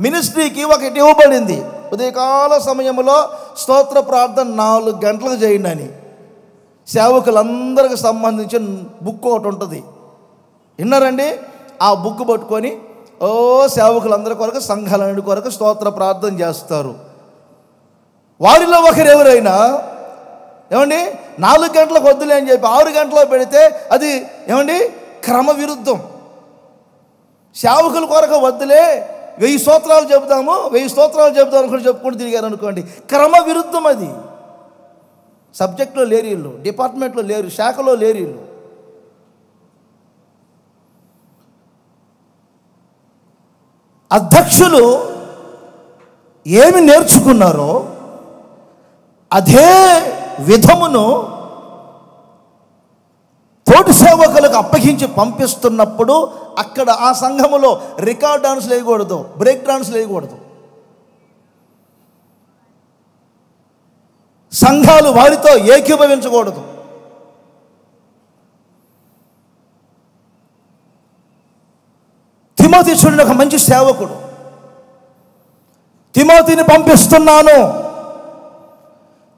మినిస్ట్రీకి ఒకటి ఇవ్వబడింది, ఉదయకాల సమయంలో స్తోత్ర ప్రార్థన 4 గంటలకు చేయండి అని. సేవకులందరికి సంబంధించిన బుక్ ఒకటి ఉంటుంది, విన్నారండి? ఆ బుక్ పట్టుకొని సేవకులందరి కొరకు, సంఘాలన్నిటి కొరకు స్తోత్ర ప్రార్థన చేస్తారు. వారిలో ఒకరు ఎవరైనా ఏమండి 4 గంటలకు వద్దులే అని చెప్పి 6 గంటలో పెడితే అది ఏమండి క్రమ విరుద్ధం. సేవకుల కొరకు వద్దులే, 1000 స్తోత్రాలు చెబుతాము అనుకుని చెప్పుకుంటూ తిరిగారు అనుకోండి, క్రమ విరుద్ధం. అది సబ్జెక్ట్లో లేరు వీళ్ళు, డిపార్ట్మెంట్లో లేరు, శాఖలో లేరు వీళ్ళు. అధ్యక్షులు ఏమి నేర్చుకున్నారో అదే విధమును తోటి సేవకులకు అప్పగించి పంపిస్తున్నప్పుడు అక్కడ ఆ సంఘములో రికార్డ్ డాన్స్ లేయకూడదు, బ్రేక్ డాన్స్ లేయకూడదు. సంఘాలు వారితో ఏకీభవించకూడదు. తిమోతి చూడండి, ఒక మంచి సేవకుడు. తిమోతిని పంపిస్తున్నాను,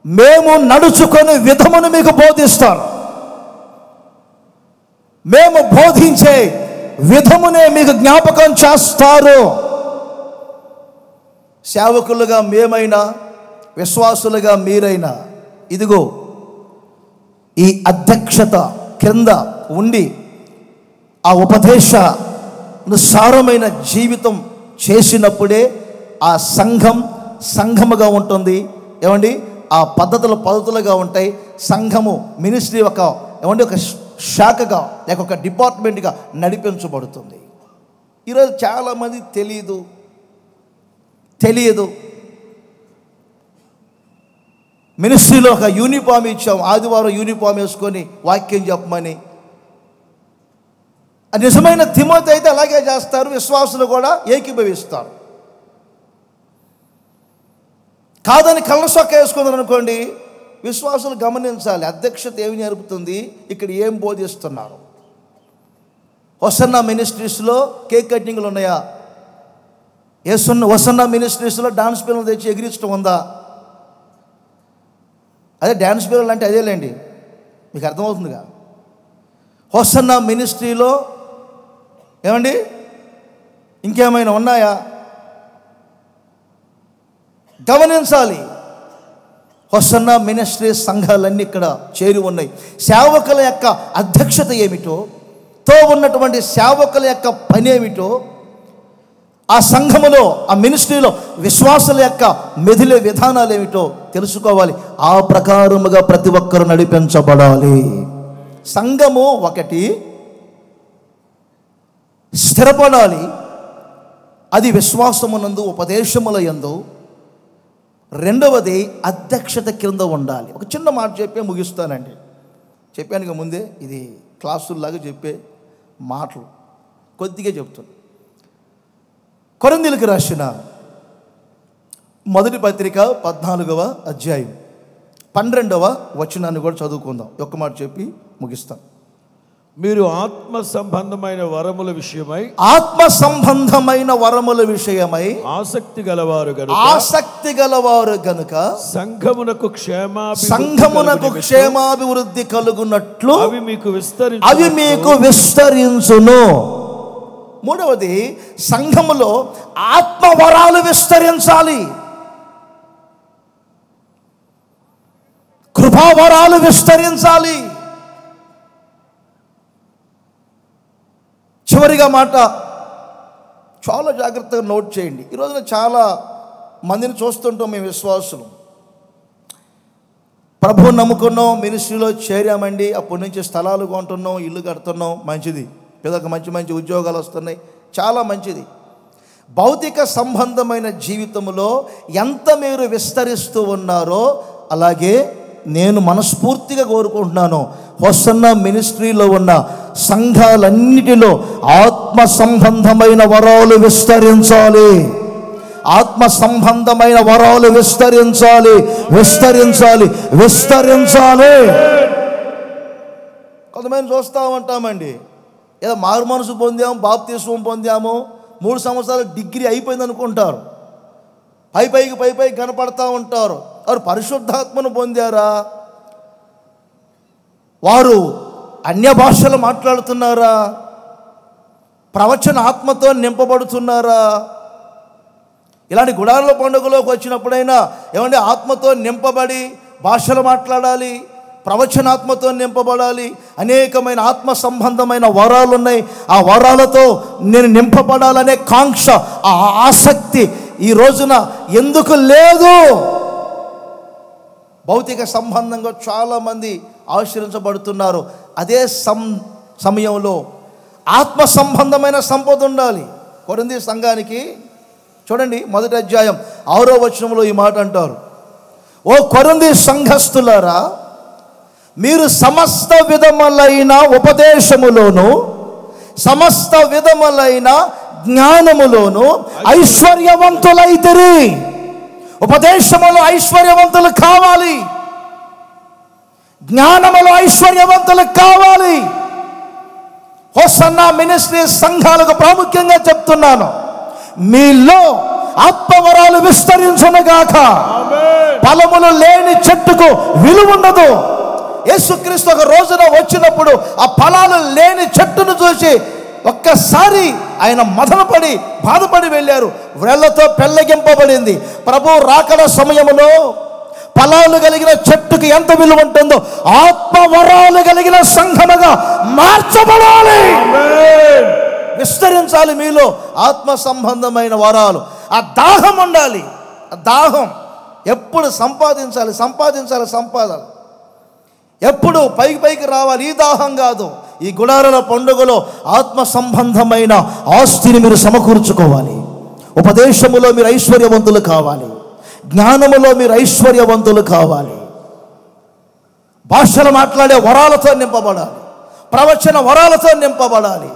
మేము నడుచుకొని విధమును మీకు బోధిస్తాను, మేము బోధించే విధమునే మీకు జ్ఞాపకం చేస్తారు. సేవకులుగా మేమైనా, విశ్వాసులుగా మీరైనా, ఇదిగో ఈ అధ్యక్షత క్రింద ఉండి ఆ ఉపదేశానుసారమైన జీవితం చేసినప్పుడే ఆ సంఘముగా ఉంటుంది. ఏమండి, ఆ పద్ధతులుగా ఉంటాయి. సంఘము మినిస్ట్రీ ఒక శాఖగా లేక ఒక డిపార్ట్మెంట్గా నడిపించబడుతుంది. ఈరోజు చాలామంది తెలియదు. మినిస్ట్రీలో ఒక యూనిఫామ్ ఇచ్చాం, ఆదివారం యూనిఫామ్ వేసుకొని వాక్యం చెప్పమని. నిజమైన తిమోతి అయితే అలాగే చేస్తారు, విశ్వాసులు కూడా ఏకీభవిస్తారు. కాదని కళ్ళ సొక్క వేసుకున్నారు అనుకోండి, విశ్వాసులు గమనించాలి, అధ్యక్షత ఏమి నేర్పుతుంది, ఇక్కడ ఏం బోధిస్తున్నారు. హోసన్నా మినిస్ట్రీస్లో కేక్ కటింగ్లు ఉన్నాయా? హోసన్నా మినిస్ట్రీస్లో డాన్స్ పిల్లలు తెచ్చి ఎగిరించడం ఉందా? అదే డ్యాన్స్ పిల్లలు అంటే అదేలేండి, మీకు అర్థమవుతుందిగా. హోసన్నా మినిస్ట్రీలో ఏమండి ఇంకేమైనా ఉన్నాయా? గమనించాలి. హోసన్నా మినిస్ట్రీ సంఘాలన్నీ ఇక్కడ చేరి ఉన్నాయి. సేవకుల యొక్క అధ్యక్షత ఏమిటో, తో ఉన్నటువంటి సేవకుల యొక్క పని ఏమిటో, ఆ సంఘములో ఆ మినిస్ట్రీలో విశ్వాసుల యొక్క మెదిలే విధానాలు ఏమిటో తెలుసుకోవాలి. ఆ ప్రకారముగా ప్రతి ఒక్కరు నడిపించబడాలి. సంఘము ఒకటి స్థిరపడాలి, అది విశ్వాసమునందు, ఉపదేశముల యందు. రెండవది అధ్యక్షత క్రింద ఉండాలి. ఒక చిన్న మాట చెప్పే ముగిస్తానండి. చెప్పాను ముందే, ఇది క్లాసుల్లాగా చెప్పే మాటలు కొద్దిగా చెప్తాను. కొరింథీయులకు రాసిన మొదటి పత్రిక 14వ అధ్యాయం 12వ వచనాన్ని కూడా చదువుకుందాం. ఒక్క మాట చెప్పి ముగిస్తాను. మీరు ఆత్మ సంబంధమైన వరముల విషయమై ఆసక్తి గలవారు గనుక సంఘమునకు క్షేమాభివృద్ధి కలుగునట్లు అవి మీకు విస్తరించును. మూడవది, సంఘములో ఆత్మవరాలు విస్తరించాలి. కృపావరాలు విస్తరించాలి. చివరిగా మాట చాలా జాగ్రత్తగా నోట్ చేయండి. ఈరోజున చాలా మందిని చూస్తుంటాం. మేము విశ్వాసులు ప్రభువు నమ్ముకున్నాం, మినిస్ట్రీలో చేరామండి, అప్పటి నుంచి స్థలాలు కొంటున్నాం, ఇల్లు కడుతున్నాం, మంచిది. పిల్లలకు మంచి మంచి ఉద్యోగాలు వస్తున్నాయి, చాలా మంచిది. భౌతిక సంబంధమైన జీవితంలో ఎంత మీరు విస్తరిస్తూ ఉన్నారో అలాగే నేను మనస్ఫూర్తిగా కోరుకుంటున్నాను, హోసన్న మినిస్ట్రీలో ఉన్న సంఘాలన్నిటిలో ఆత్మ సంబంధమైన వరాలు విస్తరించాలి. ఆత్మ సంబంధమైన వరాలు విస్తరించాలి, విస్తరించాలి, విస్తరించాలి. కొంతమంది చూస్తూ ఉంటామండి, ఏదో మారు మనసు పొందాము, బాప్తిస్మం పొందాము, 3 సంవత్సరాలు డిగ్రీ అయిపోయింది అనుకుంటారు, పైకి కనపడతా ఉంటారు. వారు పరిశుద్ధాత్మను పొందారా? వారు అన్య భాషలు మాట్లాడుతున్నారా? ప్రవచన ఆత్మతో నింపబడుతున్నారా? ఇలాంటి గుడారుల పండుగలోకి వచ్చినప్పుడైనా ఏమంటే ఆత్మతో నింపబడి భాషలు మాట్లాడాలి, ప్రవచనాత్మతో నింపబడాలి. అనేకమైన ఆత్మ సంబంధమైన వరాలు ఉన్నాయి. ఆ వరాలతో నేను నింపబడాలనే కాంక్ష, ఆ ఆసక్తి ఈ రోజున ఎందుకు లేదు? భౌతిక సంబంధంగా చాలామంది ఆశ్రయించబడుతున్నారు. అదే సమయంలో ఆత్మ సంబంధమైన సంపద ఉండాలి. కొరింథీ సంఘానికి చూడండి, 1వ అధ్యాయం 6వ వచనంలో ఈ మాట అంటారు, ఓ కొరింథీ సంఘస్థులారా, మీరు సమస్త విధములైన ఉపదేశములోను సమస్త విధములైన జ్ఞానములోను ఐశ్వర్యవంతులైతిరి. ఉపదేశములో ఐశ్వర్యవంతులు కావాలి, జ్ఞానములో ఐశ్వర్యవంతులు కావాలి. హోసన్నా మినిస్ట్రీ సంఘాలకు ప్రాముఖ్యంగా చెప్తున్నాను, మీలో ఆత్మవరాలు విస్తరించునుగాక. ఫలములు లేని చెట్టుకు విలువ ఉండదు. యేసుక్రీస్తు ఒక రోజున వచ్చినప్పుడు ఆ ఫలాలు లేని చెట్టును చూసి ఒక్కసారి ఆయన మదనపడి బాధపడి వెళ్ళారు. వ్రేళ్లతో పెళ్ళగింపబడింది. ప్రభు రాకడ సమయంలో ఫలాలు కలిగిన చెట్టుకి ఎంత విలువ ఉంటుందో ఆత్మవరాలు కలిగిన సంఘముగా మార్చబడాలి, విస్తరించాలి. మీలో ఆత్మ సంబంధమైన వరాలు, ఆ దాహం ఉండాలి. ఆ దాహం ఎప్పుడు సంపాదించాలి, సంపాదన ఎప్పుడు పైకి రావాలి. ఈ దాహం కాదు. ఈ గుడారాల పండుగలో ఆత్మ సంబంధమైన ఆస్తిని మీరు సమకూర్చుకోవాలి. ఉపదేశములో మీరు ఐశ్వర్యవంతులు కావాలి, జ్ఞానములో మీరు ఐశ్వర్యవంతులు కావాలి, భాషలు మాట్లాడే వరాలతో నింపబడాలి, ప్రవచన వరాలతో నింపబడాలి.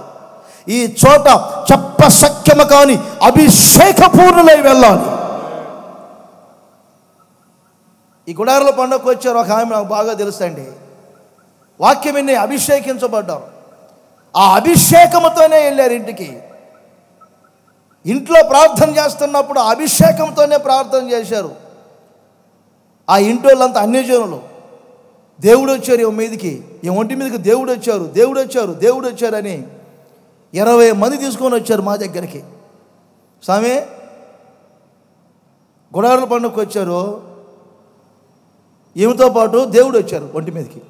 ఈ చోట చెప్పశక్యము కాని అభిషేకపూర్ణులై వెళ్ళాలి. ఈ గుడారుల పండుగకు వచ్చారు ఒక ఆమె, నాకు బాగా తెలుసండి. వాక్యం విని అభిషేకించబడ్డారు. ఆ అభిషేకముతోనే వెళ్ళారు ఇంటికి. ఇంట్లో ప్రార్థన చేస్తున్నప్పుడు అభిషేకంతోనే ప్రార్థన చేశారు. ఆ ఇంటి వాళ్ళంతా అన్యజనులు. దేవుడు వచ్చారు ఈ మీదకి, ఈ ఒంటి మీదకి దేవుడు వచ్చారని 20 మంది తీసుకొని వచ్చారు మా దగ్గరికి. స్వామి, గుడారుల పండుగకు వచ్చారు, ఈమెతో పాటు దేవుడు వచ్చారు ఒంటి మీదకి,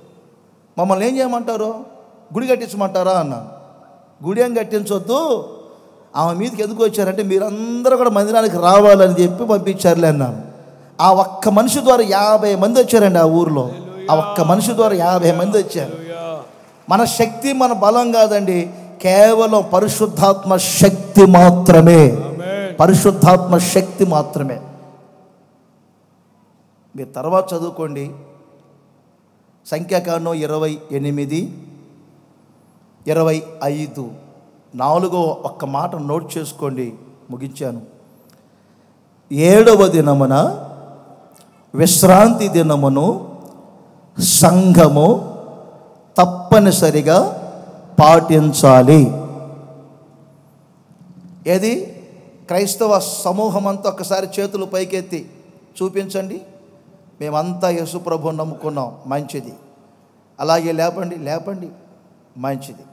మమ్మల్ని ఏం చేయమంటారు? గుడి కట్టించమంటారా అన్నాను. గుడి ఏం కట్టించొద్దు, ఆమె మీదకి ఎందుకు వచ్చారంటే మీరందరూ కూడా మందిరానికి రావాలని చెప్పి పంపించారులే అన్నాను. ఆ ఒక్క మనిషి ద్వారా 50 మంది వచ్చారండి ఆ ఊరిలో. ఆ ఒక్క మనిషి ద్వారా 50 మంది వచ్చారు. మన శక్తి, మన బలం కాదండి, కేవలం పరిశుద్ధాత్మ శక్తి మాత్రమే. పరిశుద్ధాత్మ శక్తి మాత్రమే. మీరు తర్వాత చదువుకోండి, సంఖ్యాకాండం 28, 25, 4 ఒక్క మాట నోట్ చేసుకోండి, ముగించాను. 7వ దినమున విశ్రాంతి దినమును సంఘము తప్పనిసరిగా పాటించాలి. ఏది? క్రైస్తవ సమూహం అంతా ఒక్కసారి చేతులు పైకెత్తి చూపించండి. మేమంతా యేసు ప్రభువుని నమ్ముకున్నాం, మంచిది. అలాగే లేపండి, మంచిది.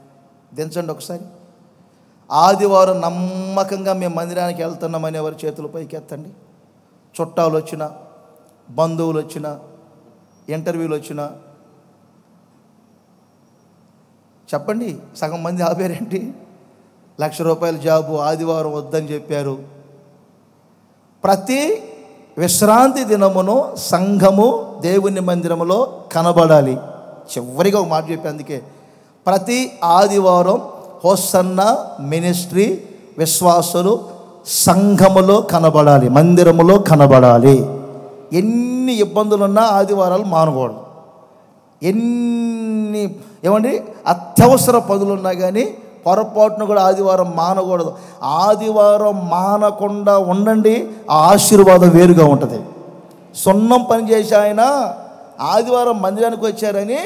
దించండి ఒకసారి. ఆదివారం నమ్మకంగా మేము మందిరానికి వెళ్తున్నామని ఎవరి చేతులు పైకి ఎత్తండి. చుట్టాలు వచ్చినా, బంధువులు వచ్చినా, ఇంటర్వ్యూలు వచ్చినా చెప్పండి, సగం మంది ఆపారేంటి? ₹1,00,000 జాబు ఆదివారం వద్దని చెప్పారు. ప్రతి విశ్రాంతి దినమును సంఘము దేవుని మందిరములో కనబడాలి. చివరిగా ఒక మాట చెప్పి, అందుకే ప్రతి ఆదివారం హోసన్న మినిస్ట్రీ విశ్వాసులు సంఘములో కనబడాలి, మందిరములో కనబడాలి. ఎన్ని ఇబ్బందులున్నా ఆదివారాలు మానకూడదు. ఎన్ని అత్యవసర పనులున్నా కానీ పొరపాటును కూడా ఆదివారం మానకూడదు. ఆదివారం మానకుండా ఉండండి, ఆ ఆశీర్వాదం వేరుగా ఉంటుంది. సున్నం పని చేసి ఆయన ఆదివారం మందిరానికి వచ్చారని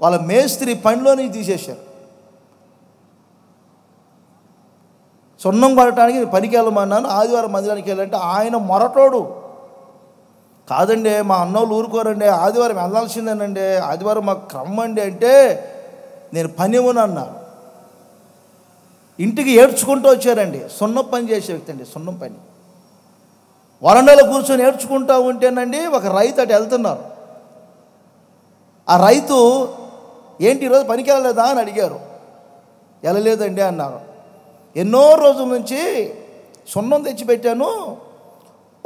వాళ్ళ మేస్త్రి పనిలో నుంచి తీసేశారు. సున్నం కొట్టడానికి పనికి వెళ్ళమన్నాను, ఆదివారం మందిరానికి వెళ్ళాలంటే ఆయన మొరటోడు. కాదండి మా అన్నోళ్ళు ఊరుకోరండి, ఆదివారం వెళ్ళాల్సిందేనండి, ఆదివారం మాకు క్రమ్మండి అంటే నేను పని ఇవ్వనన్నా. ఇంటికి ఏడ్చుకుంటూ వచ్చారండి. సున్నం పని చేసే వ్యక్తి అండి, సున్నం పని. వరండాలో కూర్చొని ఏడ్చుకుంటూ ఉంటేనండి ఒక రైతు అటు వెళ్తున్నారు. ఆ రైతు, ఏంటి ఈరోజు పనికి వెళ్ళలేదా అని అడిగారు. వెళ్ళలేదండి అన్నారు. ఎన్నో రోజుల నుంచి సున్నం తెచ్చిపెట్టాను,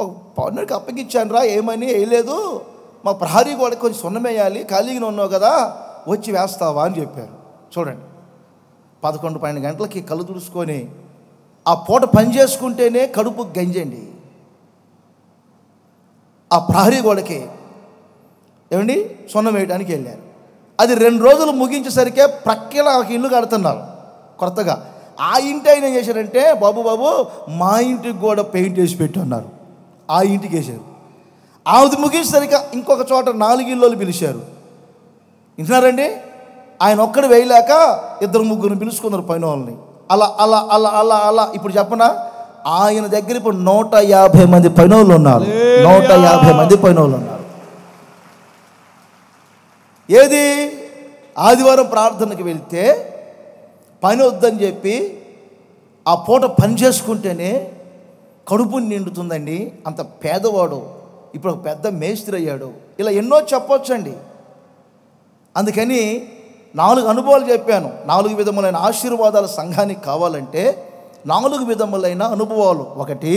ఒక పౌరునికి అప్పగిచ్చాను రా, ఏమని వేయలేదు, మా ప్రహరీ కూడా కొంచెం సున్నం వేయాలి, ఖాళీగా ఉన్నావు కదా వచ్చి వేస్తావా అని చెప్పారు. చూడండి, 11-12 గంటలకి కళ్ళు తుడుచుకొని ఆ పూట పని చేసుకుంటేనే కడుపు గంజండి. ఆ ప్రహరీ గోడకి సున్నం వేయడానికి వెళ్ళారు. అది 2 రోజులు ముగించేసరికే ప్రక్కన ఒక ఇల్లు కడుతున్నారు కొత్తగా. ఆ ఇంటి ఆయన ఏం చేశారంటే, బాబు మా ఇంటికి కూడా పెయింట్ వేసి పెట్టున్నారు. ఆ ఇంటికి వేశారు. అది ముగించేసరికి ఇంకొక చోట 4 ఇళ్ళు పిలిచారు. వింటున్నారండి? ఆయన ఒక్కడు వేయలేక 2-3 పిలుచుకున్నారు పైన వాళ్ళని. అలా అలా అలా అలా అలా ఇప్పుడు చెప్పనా, ఆయన దగ్గర ఇప్పుడు 150 మంది పైనోళ్ళు ఉన్నారు. 150 మంది పైనోళ్ళు ఉన్నారు. ఏది ఆదివారం ప్రార్థనకి వెళ్తే పని వద్దని చెప్పి ఆ పూట పని చేసుకుంటేనే కడుపు నిండుతుందండి. అంత పేదవాడు ఇప్పుడు ఒక పెద్ద మేస్త్రి అయ్యాడు. ఇలా ఎన్నో చెప్పొచ్చండి. అందుకని 4 అనుభవాలు చెప్పాను. 4 విధములైన ఆశీర్వాదాలు సంఘానికి కావాలంటే 4 విధములైన అనుభవాలు. 1,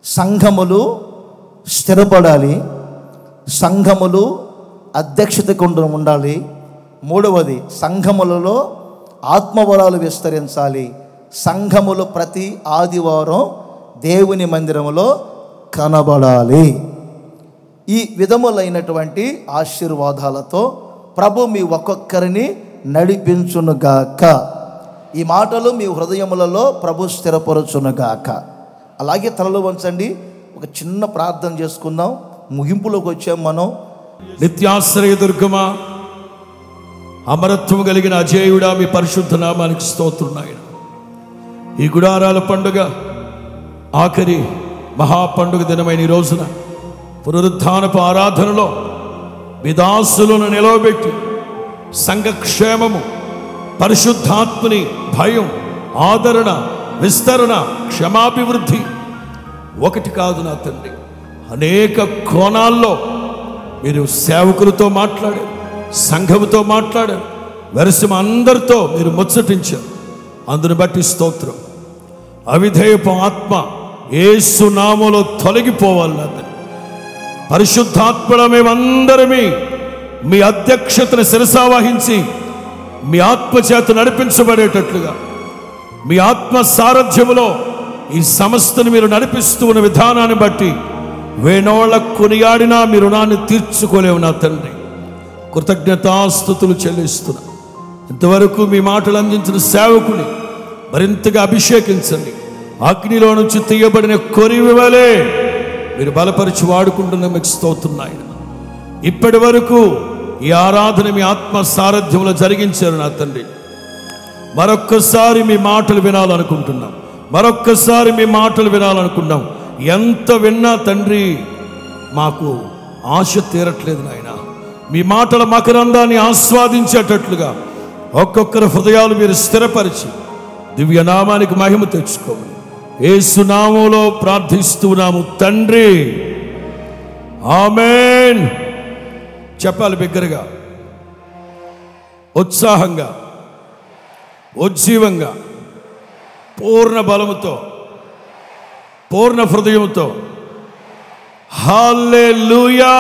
సంఘములు స్థిరపడాలి, సంఘములు అధ్యక్షతకు ఉండాలి. 3వది, సంఘములలో ఆత్మవరాలు విస్తరించాలి. సంఘములు ప్రతి ఆదివారం దేవుని మందిరములో కనబడాలి. ఈ విధములైనటువంటి ఆశీర్వాదాలతో ప్రభు మీ ఒక్కొక్కరిని నడిపించునుగాక. ఈ మాటలు మీ హృదయములలో ప్రభు స్థిరపరచునుగాక. అలాగే తలలు వంచండి, ఒక చిన్న ప్రార్థన చేసుకుందాం. ముగింపులోకి వచ్చాం మనం. నిత్యాశ్రయ దుర్గమా, అమరత్వం కలిగిన అజేయుడా, మీ పరిశుద్ధ నామానికి స్తోత్రం నాయన. ఈ గుడారాల పండుగ ఆఖరి మహాపండుగ దినమైన ఈ రోజున పునరుద్ధానపు ఆరాధనలో మీ దాసులను నిలవబెట్టి సంఘక్షేమము, పరిశుద్ధాత్మని భయం, ఆదరణ, విస్తరణ, క్షమాభివృద్ధి, ఒకటి కాదు నా తండ్రి, అనేక కోణాల్లో మీరు సేవకులతో మాట్లాడారు, సంఘముతో మాట్లాడారు, వెరసిమ అందరితో మీరు ముచ్చటించారు. అందును బట్టి స్తోత్రం. అవిధేయపు ఆత్మ యేసు నామములో తొలగిపోవాలి. పరిశుద్ధాత్మలో మేమందరమీ మీ అధ్యక్షతను శిరసావహించి మీ ఆత్మచేత నడిపించబడేటట్లుగా మీ ఆత్మ సారథ్యములో ఈ సంస్థను మీరు నడిపిస్తూ ఉన్న విధానాన్ని బట్టి వేణోళ్ళ కొనియాడినా మీ రుణాన్ని తీర్చుకోలేవు నా తండ్రి. కృతజ్ఞతాస్తుతులు చెల్లిస్తున్నా. ఇంతవరకు మీ మాటలు అందించిన సేవకుని మరింతగా అభిషేకించండి. అగ్నిలో నుంచి తీయబడిన కొరివి వలె మీరు బలపరిచి వాడుకుంటున్న మీకు స్తోత్రున్నాయన. ఇప్పటి వరకు ఈ ఆరాధన మీ ఆత్మ సారథ్యంలో జరిగించారు నా తండ్రి. మరొక్కసారి మీ మాటలు వినాలనుకుంటున్నాం, మరొక్కసారి మీ మాటలు వినాలనుకున్నాం. ఎంత విన్నా తండ్రి మాకు ఆశ తీరట్లేదు నాయన. మీ మాటల మకరందాన్ని ఆస్వాదించేటట్లుగా ఒక్కొక్కరి హృదయాలు మీరు స్థిరపరిచి దివ్యనామానికి మహిమ తెచ్చుకోమని యేసు నామములో ప్రార్థిస్తున్నాము తండ్రి, ఆమేన్ చెప్పాలి బిగ్గరగా, ఉత్సాహంగా, ఉజ్జీవంగా, పూర్ణ బలముతో, పూర్ణ హృదయంతో. హల్లెలూయా.